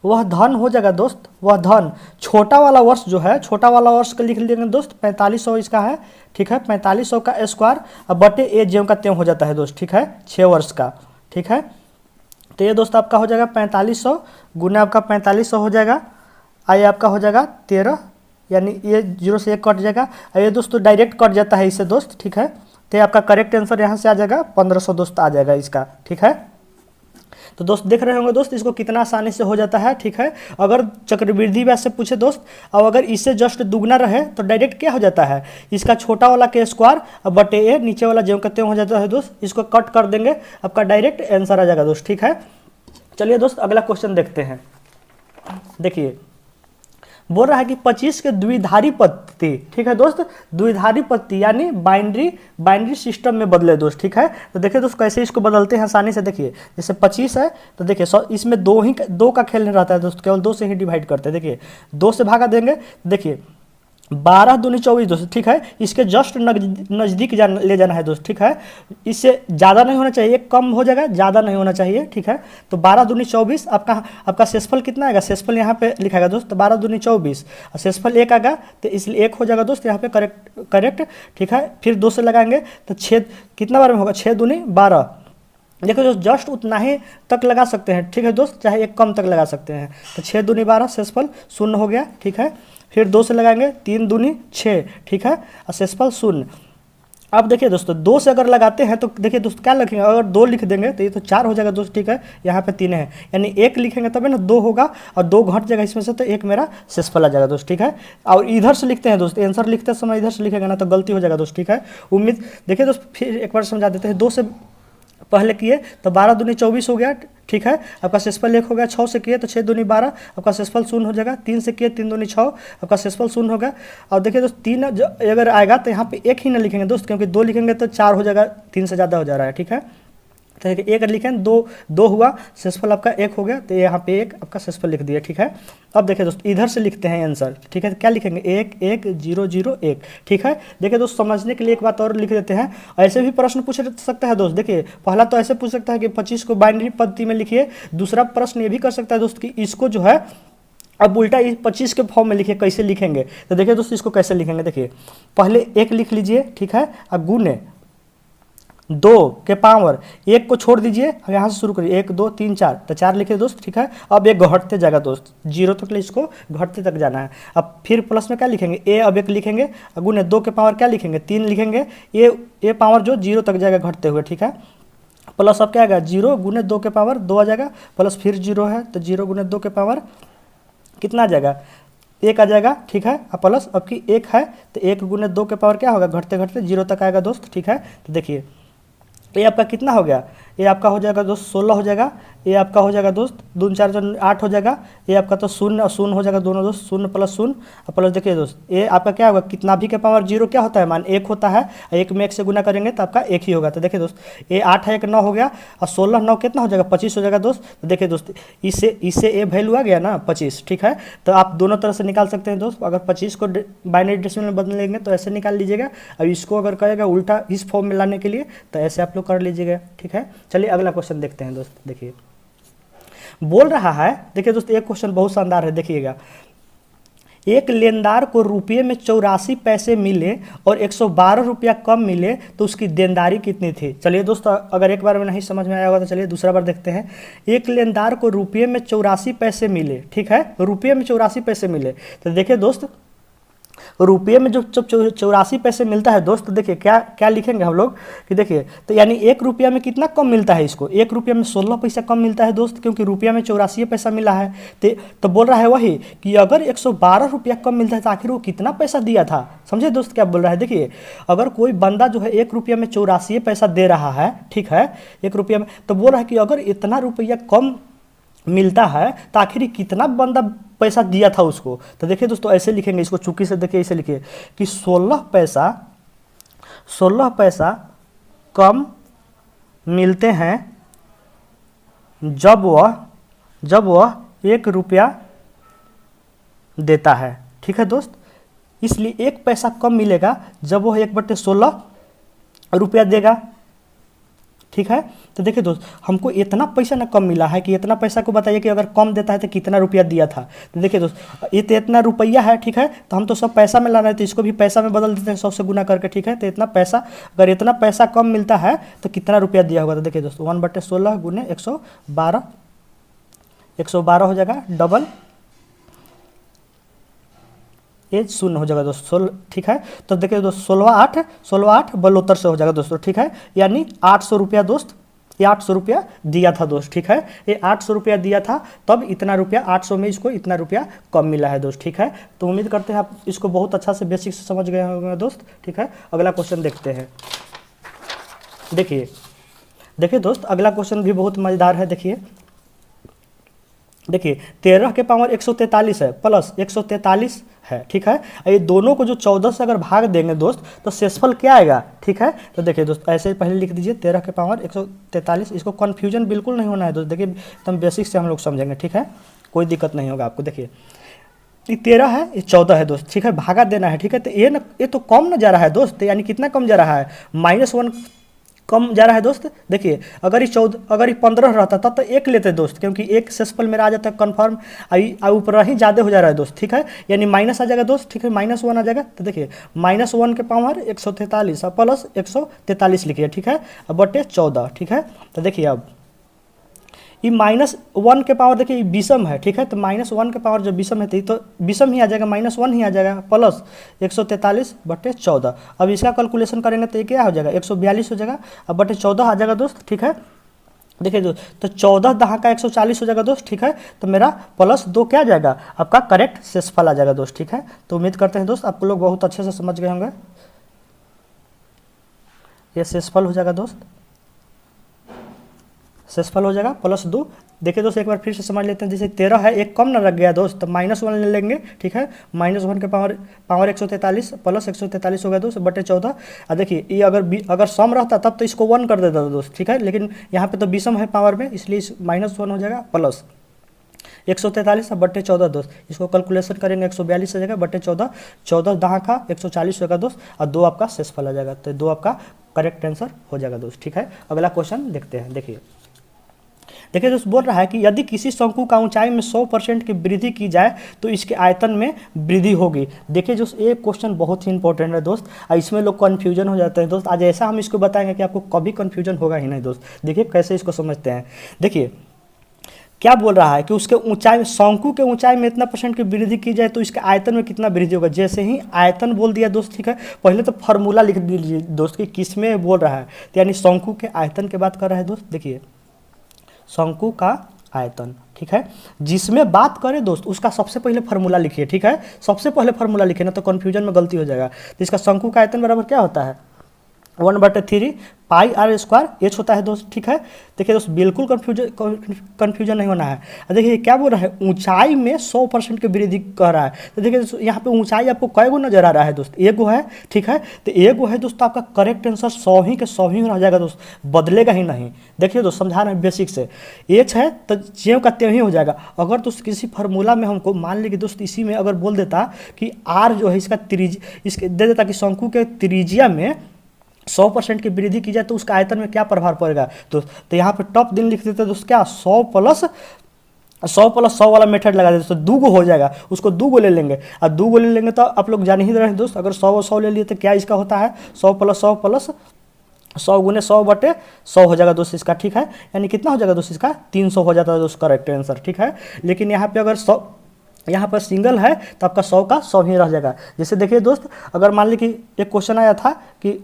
वह धन हो जाएगा दोस्त। वह धन छोटा वाला वर्ष जो है, छोटा वाला वर्ष का लिख लेंगे दोस्त, 4500 इसका है, ठीक है। 4500 का स्क्वायर अब बटे ए ज्यों का त्यों हो जाता है दोस्त, ठीक है, 6 वर्ष का, ठीक है। तो ये दोस्त आपका हो जाएगा 4500 गुना आपका 4500 हो जाएगा, आइए आपका हो जाएगा 13, यानी ये 0 से 1 कट जाएगा। ये दोस्तों डायरेक्ट कट जाता है इससे दोस्त, ठीक है। तो आपका करेक्ट आंसर यहाँ से आ जाएगा 1500 दोस्त आ जाएगा इसका, ठीक है। तो दोस्त देख रहे होंगे दोस्त इसको कितना आसानी से हो जाता है, ठीक है। अगर चक्रवृद्धि ब्याज से पूछे दोस्त, और अगर इससे जस्ट दुगना रहे तो डायरेक्ट क्या हो जाता है, इसका छोटा वाला के स्क्वायर बटे ए, नीचे वाला ज्यों का त्यों हो जाता है दोस्त। इसको कट कर देंगे, आपका डायरेक्ट आंसर आ जाएगा दोस्त, ठीक है। चलिए दोस्त अगला क्वेश्चन देखते हैं। देखिए बोल रहा है कि 25 के द्विधारी पत्ती, ठीक है दोस्त, द्विधारी पत्ती यानी बाइनरी सिस्टम में बदले दोस्त, ठीक है। तो देखिए दोस्त कैसे इसको बदलते हैं आसानी से। देखिए जैसे 25 है तो देखिए इसमें 2 का खेल नहीं रहता है दोस्त, केवल 2 से ही डिवाइड करते हैं। देखिए 2 से भागा देंगे, देखिए 12 दूनी 24 दोस्त, ठीक है। इसके जस्ट नज़दीक ले जाना है दोस्त, ठीक है। इससे ज़्यादा नहीं होना चाहिए, कम हो जाएगा, ज़्यादा नहीं होना चाहिए, ठीक है। तो 12 दूनी 24 आपका शेषफल कितना आएगा, शेषफल यहाँ पे लिखाएगा दोस्त, 12 दूनी 24 और शेषफल 1 आएगा, तो इसलिए 1 हो जाएगा दोस्त यहाँ पे, करेक्ट, ठीक है। फिर 2 से लगाएंगे तो 6 कितना बार में होगा, 6 दूनी 12। देखो दोस्त जस्ट उतना ही तक लगा सकते हैं, ठीक है दोस्त, चाहे 1 कम तक लगा सकते हैं। तो 6 दूनी 12 शेषफल 0 हो गया, ठीक है। फिर 2 से लगाएंगे 3 दूनी 6, ठीक है, और शेषफल 0। अब देखिए दोस्तों 2 से अगर लगाते हैं तो देखिए दोस्त क्या लिखेंगे, अगर 2 लिख देंगे तो ये तो 4 हो जाएगा दोस्त, ठीक है। यहाँ पे 3 है, यानी 1 लिखेंगे तब ना 2 होगा, और 2 घट जाएगा इसमें से, तो 1 मेरा शेषफल आ जाएगा दोस्त, ठीक है। और इधर से लिखते हैं दोस्त, आंसर लिखते समय इधर से लिखेगा ना तो गलती हो जाएगा दोस्त, ठीक है। उम्मीद देखिए दोस्त फिर एक बार समझा देते हैं। 2 से पहले किए तो 12 दूनी 24 हो गया, ठीक है। आपका शेषफल 1 हो गया। 6 से किए तो 6 दूनी 12, आपका शेषफल 0 हो जाएगा। 3 से किए 3 दूनी 6, आपका शेषफल 0 हो गया। और देखिए दोस्त 3 अगर आएगा तो यहाँ पे 1 ही ना लिखेंगे दोस्त, क्योंकि 2 लिखेंगे तो 4 हो जाएगा, 3 से ज़्यादा हो जा रहा है, ठीक है। तो 1 लिखें, 2 हुआ, शेषफल आपका 1 हो गया, तो यहाँ पे 1 आपका शेषफल लिख दिया, ठीक है। अब देखिए दोस्त इधर से लिखते हैं आंसर, ठीक है। क्या लिखेंगे, 1 1 0 0 1, ठीक है। देखिए दोस्त समझने के लिए एक बात और लिख देते हैं, ऐसे भी प्रश्न पूछ सकता है दोस्त। देखिए पहला तो ऐसे पूछ सकता है कि 25 को बाइनरी पद्धति में लिखिए। दूसरा प्रश्न ये भी कर सकता है दोस्त कि इसको जो है अब उल्टा 25 के फॉर्म में लिखिए, कैसे लिखेंगे। तो देखिए दोस्त इसको कैसे लिखेंगे, देखिए पहले 1 लिख लीजिए, ठीक है, अब गुने 2 के पावर 1 को छोड़ दीजिए, यहाँ से शुरू करिए 1 2 3 4, तो 4 लिखिए दोस्त, ठीक है। अब 1 घटते जाएगा दोस्त, 0 तक इसको घटते तक जाना है। अब फिर प्लस में क्या लिखेंगे, ए अब 1 लिखेंगे, गुने 2 के पावर क्या लिखेंगे, 3 लिखेंगे, ए पावर जो 0 तक जाएगा घटते हुए, ठीक है। प्लस अब क्या आएगा, 0 गुने 2 के पावर 2 आ जाएगा, प्लस फिर 0 है तो 0 गुने 2 के पावर कितना आ जाएगा, 1 आ जाएगा, ठीक है। अब प्लस अब की 1 है तो 1 गुने 2 के पावर क्या होगा, घटते घटते 0 तक आएगा दोस्त, ठीक है। तो देखिए ये आपका कितना हो गया, ये आपका हो जाएगा दोस्त 16 हो जाएगा, ये आपका हो जाएगा दोस्त 2 4 8 हो जाएगा, ये आपका तो शून्य और शून्य हो जाएगा दोनों दोस्त, शून्य प्लस शून्य और प्लस देखिए दोस्त ये आपका क्या होगा, कितना भी के पावर 0 क्या होता है मान 1 होता है, 1 में 1 से गुना करेंगे तो आपका 1 ही होगा। तो देखिए दोस्त ये 8 है 1 9 हो गया और 16 9 कितना हो जाएगा 25 हो जाएगा दोस्त। तो देखिए दोस्त इससे ये वैल्यू आ गया ना 25, ठीक है। तो आप दोनों तरह से निकाल सकते हैं दोस्त, अगर 25 को बाइनरी डेसिमल में बदल लेंगे तो ऐसे निकाल लीजिएगा, अब इसको अगर कहेगा उल्टा इस फॉर्म में लाने के लिए तो ऐसे आप लोग कर लीजिएगा, ठीक है। चलिए अगला क्वेश्चन देखते हैं दोस्त। देखिए बोल रहा है, देखिए दोस्त एक क्वेश्चन बहुत शानदार है, देखिएगा। एक लेनदार को रुपये में 84 पैसे मिले और 112 रुपया कम मिले तो उसकी देनदारी कितनी थी। चलिए दोस्त अगर एक बार में नहीं समझ में आया होगा तो चलिए दूसरा बार देखते हैं। एक लेनदार को रुपये में 84 पैसे मिले, ठीक है, रुपये में 84 पैसे मिले। तो देखिए दोस्त रुपये में जो 84 पैसे मिलता है दोस्त, देखिए क्या क्या लिखेंगे हम लोग कि देखिए तो यानी 1 रुपया में कितना कम मिलता है इसको, 1 रुपया में 16 पैसा कम मिलता है दोस्त, क्योंकि रुपया में 84 पैसा मिला है। तो बोल रहा है वही कि अगर 112 रुपया कम मिलता है तो आखिर वो कितना पैसा दिया था। समझे दोस्त क्या बोल रहा है। देखिए अगर कोई बंदा जो है 1 रुपया में 84 पैसा दे रहा है, ठीक है, 1 रुपया में, तो बोल रहा है कि अगर इतना रुपया कम मिलता है तो आखिर कितना बंदा पैसा दिया था उसको। तो देखिए दोस्तों ऐसे लिखेंगे इसको, चुकी से देखिए ऐसे लिखिए कि 16 कम मिलते हैं जब वह 1 रुपया देता है, ठीक है दोस्त। इसलिए 1 पैसा कम मिलेगा जब वह 1/16 रुपया देगा, ठीक है। तो देखिए दोस्त हमको इतना पैसा ना कम मिला है कि इतना पैसा को बताइए कि अगर कम देता है तो कितना रुपया दिया था। तो देखिए दोस्त ये तो इतना रुपया है, ठीक है, तो हम तो सब पैसा में ला रहे थे, इसको भी पैसा में बदल देते हैं 100 से गुना करके, ठीक है। तो इतना पैसा, अगर इतना पैसा कम मिलता है तो कितना रुपया दिया होगा। तो देखिए दोस्त 1/16 गुने 112 हो जाएगा, डबल ये 0 हो जाएगा दोस्त 16, ठीक है। तो देखिए दोस्त 16 8 72 से हो जाएगा दोस्तों, ठीक है, यानी 800 रुपया दोस्त, ये 800 रुपया दिया था दोस्त, ठीक है, ये 800 रुपया दिया था, तब इतना रुपया 800 में इसको इतना रुपया कम मिला है दोस्त, ठीक है। तो उम्मीद करते हैं आप इसको बहुत अच्छा से बेसिक से समझ गए होंगे दोस्त, ठीक है। अगला क्वेश्चन देखते हैं। देखिए दोस्त अगला क्वेश्चन भी बहुत मज़ेदार है। देखिए 13 के पावर 143 है प्लस 143 है, ठीक है। ये दोनों को जो 14 से अगर भाग देंगे दोस्त तो शेषफल क्या आएगा, ठीक है। तो देखिए दोस्त ऐसे पहले लिख दीजिए 13 के पावर 143, इसको कन्फ्यूजन बिल्कुल नहीं होना है दोस्त, देखिए एकदम बेसिक से हम लोग समझेंगे, ठीक है, कोई दिक्कत नहीं होगा आपको। देखिए ये 13 है, ये 14 है दोस्त, ठीक है, भागा देना है, ठीक है। तो ये तो कम न जा रहा है दोस्त, यानी कितना कम जा रहा है, -1 कम जा रहा है दोस्त। देखिए अगर ये 15 रहता तब तो 1 लेते दोस्त, क्योंकि 1 शेषफल मेरा आ जाता है कन्फर्म, ऊपर ही ज़्यादा हो जा रहा है दोस्त, ठीक है, यानी माइनस आ जाएगा दोस्त, ठीक है, -1 आ जाएगा। तो देखिए -1 के पावर 143 और प्लस 143 लिखिए, ठीक है, बटे 14, ठीक है। तो देखिए अब ये -1 के पावर देखिए विषम है, ठीक है, तो -1 के पावर जो विषम है तो विषम ही आ जाएगा, -1 ही आ जाएगा, प्लस 143 बटे 14। अब इसका कैलकुलेशन करेंगे तो ये क्या हो जाएगा 142 हो जाएगा, अब बटे 14 आ जाएगा दोस्त, ठीक है। देखिए दोस्त तो 14 दहा का 140 हो जाएगा दोस्त, ठीक है। तो मेरा +2 क्या आ जाएगा आपका करेक्ट शेषफल आ जाएगा दोस्त, ठीक है। तो उम्मीद करते हैं दोस्त आप लोग बहुत अच्छे से समझ गए होंगे। ये शेषफल हो जाएगा दोस्त, शेषफल हो जाएगा +2। देखिए दोस्त एक बार फिर से समझ लेते हैं, जैसे 13 है, 1 कम ना लग गया दोस्त, तो -1 ले लेंगे, ठीक है, -1 के पावर 143 प्लस 143 हो गया दोस्त बटे 14। और देखिए ये अगर सम रहता तब तो इसको 1 कर देता दोस्त, ठीक है, लेकिन यहाँ पे तो विषम है पावर में, इसलिए -1 हो जाएगा प्लस 143 बटे 14 दोस्त, इसको कैलकुलेशन करेंगे 142 आ जाएगा बटे 14, 14 दहा का 140 होगा दोस्त, और 2 आपका शेषफल आ जाएगा, तो 2 आपका करेक्ट आंसर हो जाएगा दोस्त, ठीक है। अगला क्वेश्चन देखते हैं। देखिए दोस्त बोल रहा है कि यदि किसी शंकु का ऊंचाई में 100% की वृद्धि की जाए तो इसके आयतन में वृद्धि होगी। देखिए दोस्त ये क्वेश्चन बहुत ही इंपॉर्टेंट है दोस्त, और इसमें लोग कन्फ्यूजन हो जाते हैं दोस्त। आज ऐसा हम इसको बताएंगे कि आपको कभी कन्फ्यूजन होगा ही नहीं दोस्त। देखिए कैसे इसको समझते हैं। देखिए क्या बोल रहा है कि उसके ऊंचाई, शंकु के ऊंचाई में इतना % की वृद्धि की जाए तो इसके आयतन में कितना वृद्धि होगा। जैसे ही आयतन बोल दिया दोस्त, ठीक है, पहले तो फार्मूला लिख दीजिए दोस्त कि किस में बोल रहा है, तो यानी शंकु के आयतन की बात कर रहा है दोस्त। देखिए शंकु का आयतन, ठीक है, जिसमें बात करें दोस्त उसका सबसे पहले फार्मूला लिखिए, ठीक है, सबसे पहले फार्मूला लिखिए ना तो कन्फ्यूजन में गलती हो जाएगा। तो इसका शंकु का आयतन बराबर क्या होता है 1/3 पाई आर स्क्वायर एच होता है दोस्त, ठीक है। देखिए दोस्त बिल्कुल कन्फ्यूजन नहीं होना है। देखिए क्या बोल रहा है, ऊंचाई में 100% की वृद्धि कह रहा है। तो देखिए दोस्तों यहाँ पे ऊंचाई आपको कई गो नजर आ रहा है दोस्त, एगो है, ठीक है। तो एगो है दोस्त, आपका करेक्ट आंसर 100 ही के 100 ही रह जाएगा दोस्त, बदलेगा ही नहीं। देखिए दोस्त समझा रहे हैं बेसिक से, एच है तो ज्यों का त्यों ही हो जाएगा। अगर दोस्त किसी फार्मूला में हमको मान लीजिए दोस्त इसी में अगर बोल देता कि आर जो है इसका त्रिज्या, इसके दे देता कि शंकु के त्रिज्या में 100% की वृद्धि की जाए तो उसका आयतन में क्या प्रभाव पड़ेगा दोस्त। तो यहाँ पे टॉप दिन लिख देते दोस्त, क्या 100 प्लस 100 वाला मेथड लगा देते, तो दूगो हो जाएगा, उसको दूगो ले लेंगे। और दूगो ले लेंगे तो आप लोग जान ही रहे हैं दोस्त, अगर 100 ले लिए तो क्या इसका होता है 100 प्लस 100 गुने 100/100 हो जाएगा दोस्त इसका, ठीक है। यानी कितना हो जाएगा दोस्त इसका 300 हो जाता है दोस्त करेक्ट आंसर, ठीक है। लेकिन यहाँ पे अगर 100 यहाँ पर सिंगल है तो आपका 100 का 100 ही रह जाएगा। जैसे देखिए दोस्त, अगर मान लीजिए कि एक क्वेश्चन आया था कि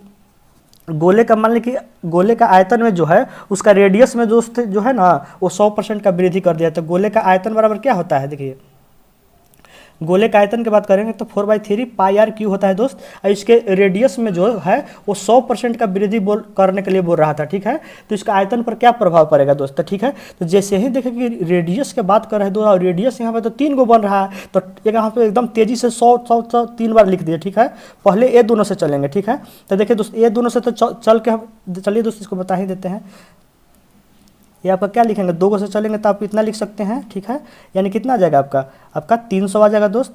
गोले का, मान लीजिए कि गोले का आयतन में जो है उसका रेडियस में दोस्त जो है ना वो 100% का वृद्धि कर दिया। तो गोले का आयतन बराबर क्या होता है, देखिए गोले का आयतन की बात करेंगे तो 4/3 पाई आर क्यू होता है दोस्त। और इसके रेडियस में जो है वो 100% का वृद्धि करने के लिए बोल रहा था, ठीक है। तो इसका आयतन पर क्या प्रभाव पड़ेगा दोस्त, ठीक है। तो जैसे ही देखें कि रेडियस की बात कर रहे हैं दोस्त, और रेडियस यहाँ पे तो 3 गो बन रहा है, तो यहाँ पे एकदम तेजी से 100 3 बार लिख दिए, ठीक है। पहले ए दोनों से चलेंगे, ठीक है। तो देखिए दोस्त ए दोनों से तो चल के हम, चलिए दोस्त इसको बता ही देते हैं। ये आपका क्या लिखेंगे, 2 से चलेंगे तो आप इतना लिख सकते हैं, ठीक है। यानी कितना आ जाएगा आपका 300 आ जाएगा दोस्त,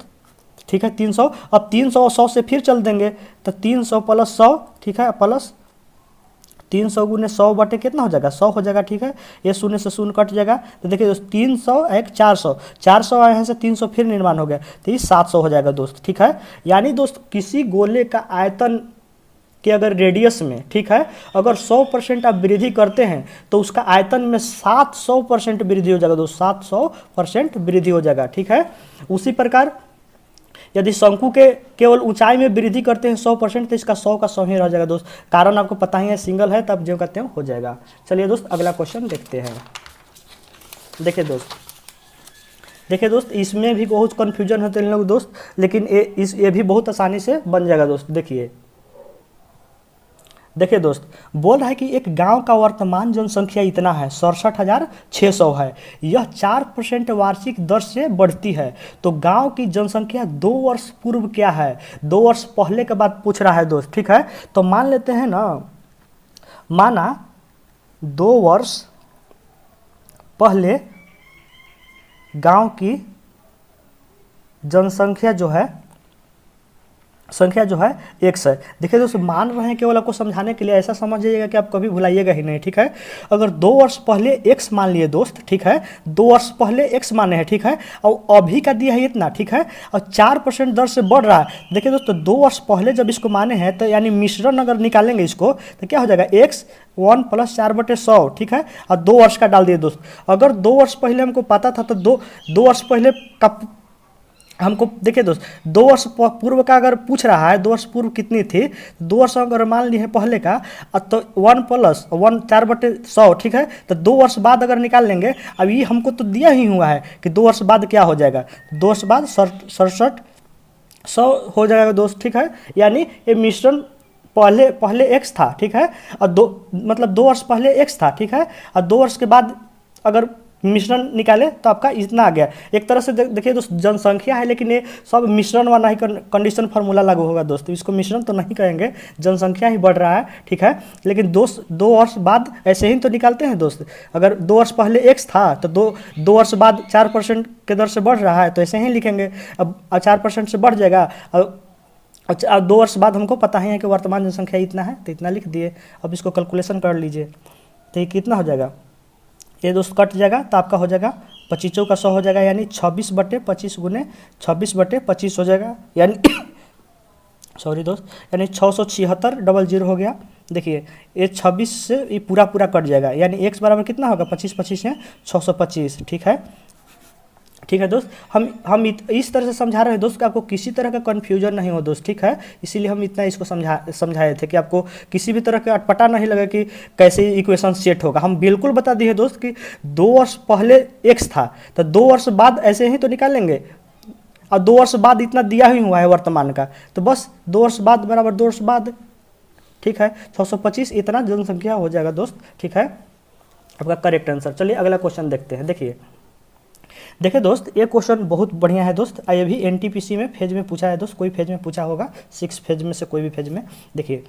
ठीक है 300। अब 300 और 100 से फिर चल देंगे तो 300 प्लस 100, ठीक है, प्लस 300 गुने 100 कितना हो जाएगा 100 हो जाएगा, ठीक है। ये शून्य से शून्य कट जाएगा। तो देखिए दोस्त 300 एक 400 यहाँ से 300 फिर निर्माण हो गया, तो ये 700 हो जाएगा दोस्त, ठीक है। यानी दोस्त किसी गोले का आयतन कि अगर रेडियस में, ठीक है, अगर 100% आप वृद्धि करते हैं तो उसका आयतन में 700% वृद्धि हो जाएगा दोस्त, 700% वृद्धि हो जाएगा, ठीक है। उसी प्रकार यदि शंकु के केवल ऊंचाई में वृद्धि करते हैं 100% तो इसका 100 का 100 ही रह जाएगा दोस्त। कारण आपको पता ही है सिंगल है, तब जो कहते हैं हो जाएगा। चलिए दोस्त अगला क्वेश्चन देखते हैं। देखिए दोस्त इसमें भी बहुत कन्फ्यूजन होते हैं लोग दोस्त, लेकिन ये भी बहुत आसानी से बन जाएगा दोस्त। देखिए दोस्त बोल रहा है कि एक गांव का वर्तमान जनसंख्या इतना है 67,600 है, यह 4% वार्षिक दर से बढ़ती है, तो गांव की जनसंख्या 2 वर्ष पूर्व क्या है, 2 वर्ष पहले के बाद पूछ रहा है दोस्त, ठीक है। तो मान लेते हैं ना, माना 2 वर्ष पहले गांव की जनसंख्या जो है x है। देखिए दोस्तों मान रहे हैं केवल आपको समझाने के लिए, ऐसा समझ जाइएगा कि आप कभी भुलाइएगा ही नहीं, ठीक है। अगर 2 वर्ष पहले x मान लिए दोस्त, ठीक है, 2 वर्ष पहले x माने हैं, ठीक है, और अभी का दिया है इतना, ठीक है, और 4% दर से बढ़ रहा है। देखिए दोस्तों 2 वर्ष पहले जब इसको माने हैं तो यानी मिश्रण अगर निकालेंगे इसको तो क्या हो जाएगा x 1 + 4/100, ठीक है, और 2 वर्ष का डाल दिए दोस्त। अगर 2 वर्ष पहले हमको पता था तो 2 वर्ष पहले का हमको, देखिए दोस्त 2 वर्ष पूर्व का अगर पूछ रहा है 2 वर्ष पूर्व कितनी थी, 2 वर्ष अगर मान लिए हैं पहले का, तो 1 + 1 4/100, ठीक है। तो 2 वर्ष बाद अगर निकाल लेंगे, अब ये हमको तो दिया ही हुआ है कि 2 वर्ष बाद क्या हो जाएगा, 2 वर्ष बाद 67,100 हो जाएगा दोस्त, ठीक है। यानी ये मिश्रण पहले x था, ठीक है, और 2 वर्ष पहले x था, ठीक है, और 2 वर्ष के बाद अगर मिश्रण निकाले तो आपका इतना आ गया। एक तरह से देखिए दोस्त जनसंख्या है, लेकिन ये सब मिश्रण वाला ही कंडीशन फार्मूला लागू होगा दोस्त, इसको मिश्रण तो नहीं कहेंगे, जनसंख्या ही बढ़ रहा है, ठीक है। लेकिन 2 वर्ष बाद ऐसे ही तो निकालते हैं दोस्त। अगर 2 वर्ष पहले x था तो 2 वर्ष बाद 4% के दर से बढ़ रहा है, तो ऐसे ही लिखेंगे। अब 4% से बढ़ जाएगा, और 2 वर्ष बाद हमको पता ही है कि वर्तमान जनसंख्या इतना है, तो इतना लिख दिए। अब इसको कैलकुलेशन कर लीजिए, तो ये कितना हो जाएगा, ये दोस्त कट जाएगा तो आपका हो जाएगा 25 का 100 हो जाएगा, यानी 26/25 गुने 26/25 हो जाएगा, यानी सॉरी दोस्त, यानी 676 हो गया। देखिए ये 26 से ये पूरा कट जाएगा, यानी x बराबर कितना होगा 25 है 625, ठीक है दोस्त। हम इस तरह से समझा रहे हैं दोस्त कि आपको किसी तरह का कन्फ्यूजन नहीं हो दोस्त, ठीक है। इसीलिए हम इतना इसको समझाए थे कि आपको किसी भी तरह का अटपटा नहीं लगे कि कैसे इक्वेशन सेट होगा। हम बिल्कुल बता दिए दोस्त कि 2 वर्ष पहले x था तो 2 वर्ष बाद ऐसे ही तो निकालेंगे, और 2 वर्ष बाद इतना दिया ही हुआ है वर्तमान का, तो बस 2 वर्ष बाद बराबर 2 वर्ष बाद ठीक है। 625 इतना जनसंख्या हो जाएगा दोस्त, ठीक है, आपका करेक्ट आंसर। चलिए अगला क्वेश्चन देखते हैं। देखिए दोस्त, ये क्वेश्चन बहुत बढ़िया है दोस्त। ये भी एनटीपीसी में फेज में पूछा है दोस्त, कोई फेज में पूछा होगा, 6 फेज में से कोई भी फेज में। देखिए,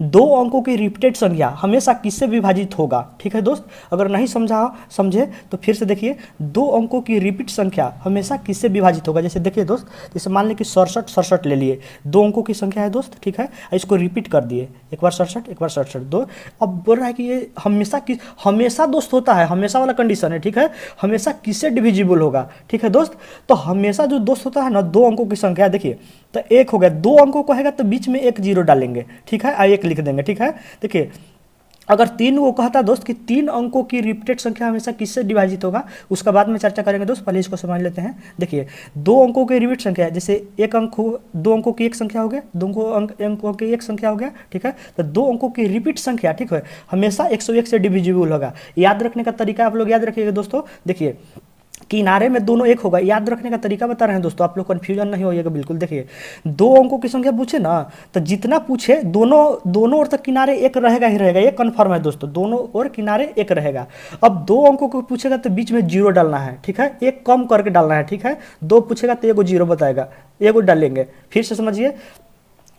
2 अंकों की रिपीटेड संख्या हमेशा किससे विभाजित होगा, ठीक है दोस्त। अगर नहीं समझे तो फिर से देखिए, 2 अंकों की रिपीट संख्या हमेशा किससे विभाजित होगा। जैसे देखिए दोस्त, जैसे मान लें कि 67 ले लिए, 2 अंकों की संख्या है दोस्त, ठीक है, इसको रिपीट कर दिए, एक बार 67 2। अब बोल रहा है कि ये हमेशा दोस्त होता है, हमेशा वाला कंडीशन है, ठीक है, हमेशा किससे डिविजिबल होगा, ठीक है दोस्त। तो हमेशा जो दोस्त होता है ना 2 अंकों की संख्या, देखिए तो 1 हो गया, 2 अंकों को कहेगा तो बीच में 1 0 डालेंगे, ठीक है, 1 लिख देंगे, ठीक है। देखिए, अगर 3 को कहता है दोस्त कि 3 अंकों की रिपीटेड संख्या हमेशा किससे डिवाइजित होगा, उसका बाद में चर्चा करेंगे दोस्त, पहले इसको समझ लेते हैं। देखिए, 2 अंकों की रिपीट संख्या, जैसे 2 अंकों की एक संख्या हो गया, 2 अंकों की एक संख्या हो गया, ठीक है। तो 2 अंकों की रिपीट संख्या, ठीक है, हमेशा 101 से डिविजिबल होगा। याद रखने का तरीका आप लोग याद रखिएगा दोस्तों। देखिए, किनारे में दोनों 1 होगा, याद रखने का तरीका बता रहे हैं दोस्तों, आप लोग कंफ्यूजन नहीं होइएगा बिल्कुल। देखिए, 2 अंकों की संख्या पूछे ना, तो जितना पूछे दोनों ओर तक किनारे 1 रहेगा ही रहेगा, ये कन्फर्म है दोस्तों, दोनों ओर किनारे 1 रहेगा। अब 2 अंकों को पूछेगा तो बीच में 0 डालना है, ठीक है, 1 कम करके डालना है, ठीक है। 2 पूछेगा तो 1 0 बताएगा, 1 डालेंगे। फिर से समझिए,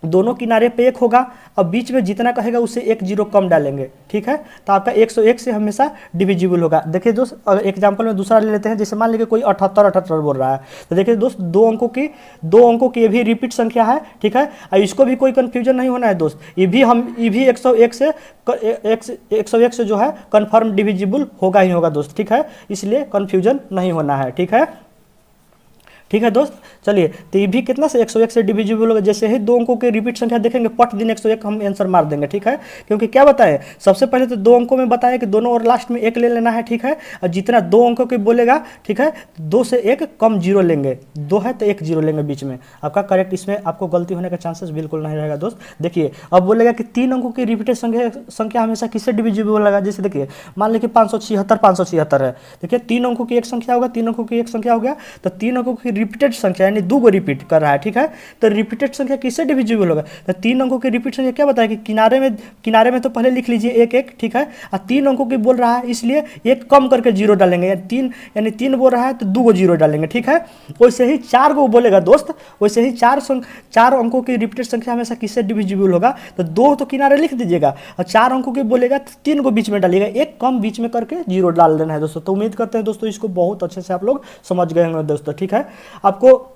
दोनों किनारे पे 1 होगा, अब बीच में जितना कहेगा उससे 1 0 कम डालेंगे, ठीक है। तो आपका 101 से हमेशा डिविजिबल होगा। देखिए दोस्त, अगर एग्जांपल में दूसरा ले लेते हैं, जैसे मान लीजिए कोई 78 बोल रहा है, तो देखिए दोस्त, 2 अंकों की ये भी रिपीट संख्या है, ठीक है। और इसको भी कोई कंफ्यूजन नहीं होना है दोस्त, ये भी 101 से जो है कन्फर्म डिविजिबल होगा ही होगा दोस्त, ठीक है, इसलिए कंफ्यूजन नहीं होना है, ठीक है, ठीक है दोस्त। चलिए, तो ये भी कितना से 101 से डिविजिबल होगा। जैसे ही 2 अंकों की रिपीट संख्या देखेंगे, पट दिन 101 हम आंसर मार देंगे, ठीक है। क्योंकि क्या बताएं, सबसे पहले तो 2 अंकों में बताएं कि दोनों और लास्ट में 1 ले लेना है, ठीक है। और जितना 2 अंकों की बोलेगा, ठीक है, 2 से 1 कम 0 लेंगे, 2 है तो 1 0 लेंगे बीच में, आपका करेक्ट। इसमें आपको गलती होने का चांसेस बिल्कुल नहीं रहेगा दोस्त। देखिए, अब बोलेगा कि 3 अंकों की रिपीटेड संख्या हमेशा किससे डिविजिबल होगा। जैसे देखिए, मान लीजिए 576 है, देखिए 3 अंकों की एक संख्या होगा, 3 अंकों की एक संख्या हो गया, तो 3 अंकों की रिपीटेड संख्या 2 को रिपीट कर रहा है, ठीक है। तो रिपीटेड संख्या किससे डिविजिबल होगा, तो 3 अंकों की रिपीट संख्या क्या बताया कि किनारे में तो पहले लिख लीजिए 1 1, ठीक है। और 3 अंकों की बोल रहा है, इसलिए 1 कम करके 0 डालेंगे, यानी 3 बोल रहा है तो 2 को 0 डालेंगे, ठीक है। वैसे ही 4 को बोलेगा दोस्त, वैसे ही 4 अंकों की रिपीटेड संख्या हमेशा किससे डिविजिबल होगा, तो 2 तो किनारे लिख दीजिएगा, और 4 अंकों की बोलेगा तो 3 को बीच में डालिएगा, 1 कम बीच में करके 0 डाल देना है दोस्तों। तो उम्मीद करते हैं दोस्तों इसको बहुत अच्छे से आप लोग समझ गए होंगे दोस्तों, ठीक है। आपको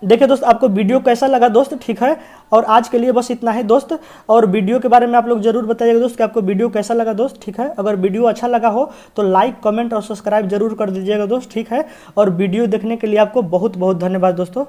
देखिए दोस्त, आपको वीडियो कैसा लगा दोस्त, ठीक है। और आज के लिए बस इतना है दोस्त, और वीडियो के बारे में आप लोग जरूर बताइएगा दोस्त कि आपको वीडियो कैसा लगा दोस्त, ठीक है। अगर वीडियो अच्छा लगा हो तो लाइक, कमेंट और सब्सक्राइब जरूर कर दीजिएगा दोस्त, ठीक है। और वीडियो देखने के लिए आपको बहुत बहुत धन्यवाद दोस्तों।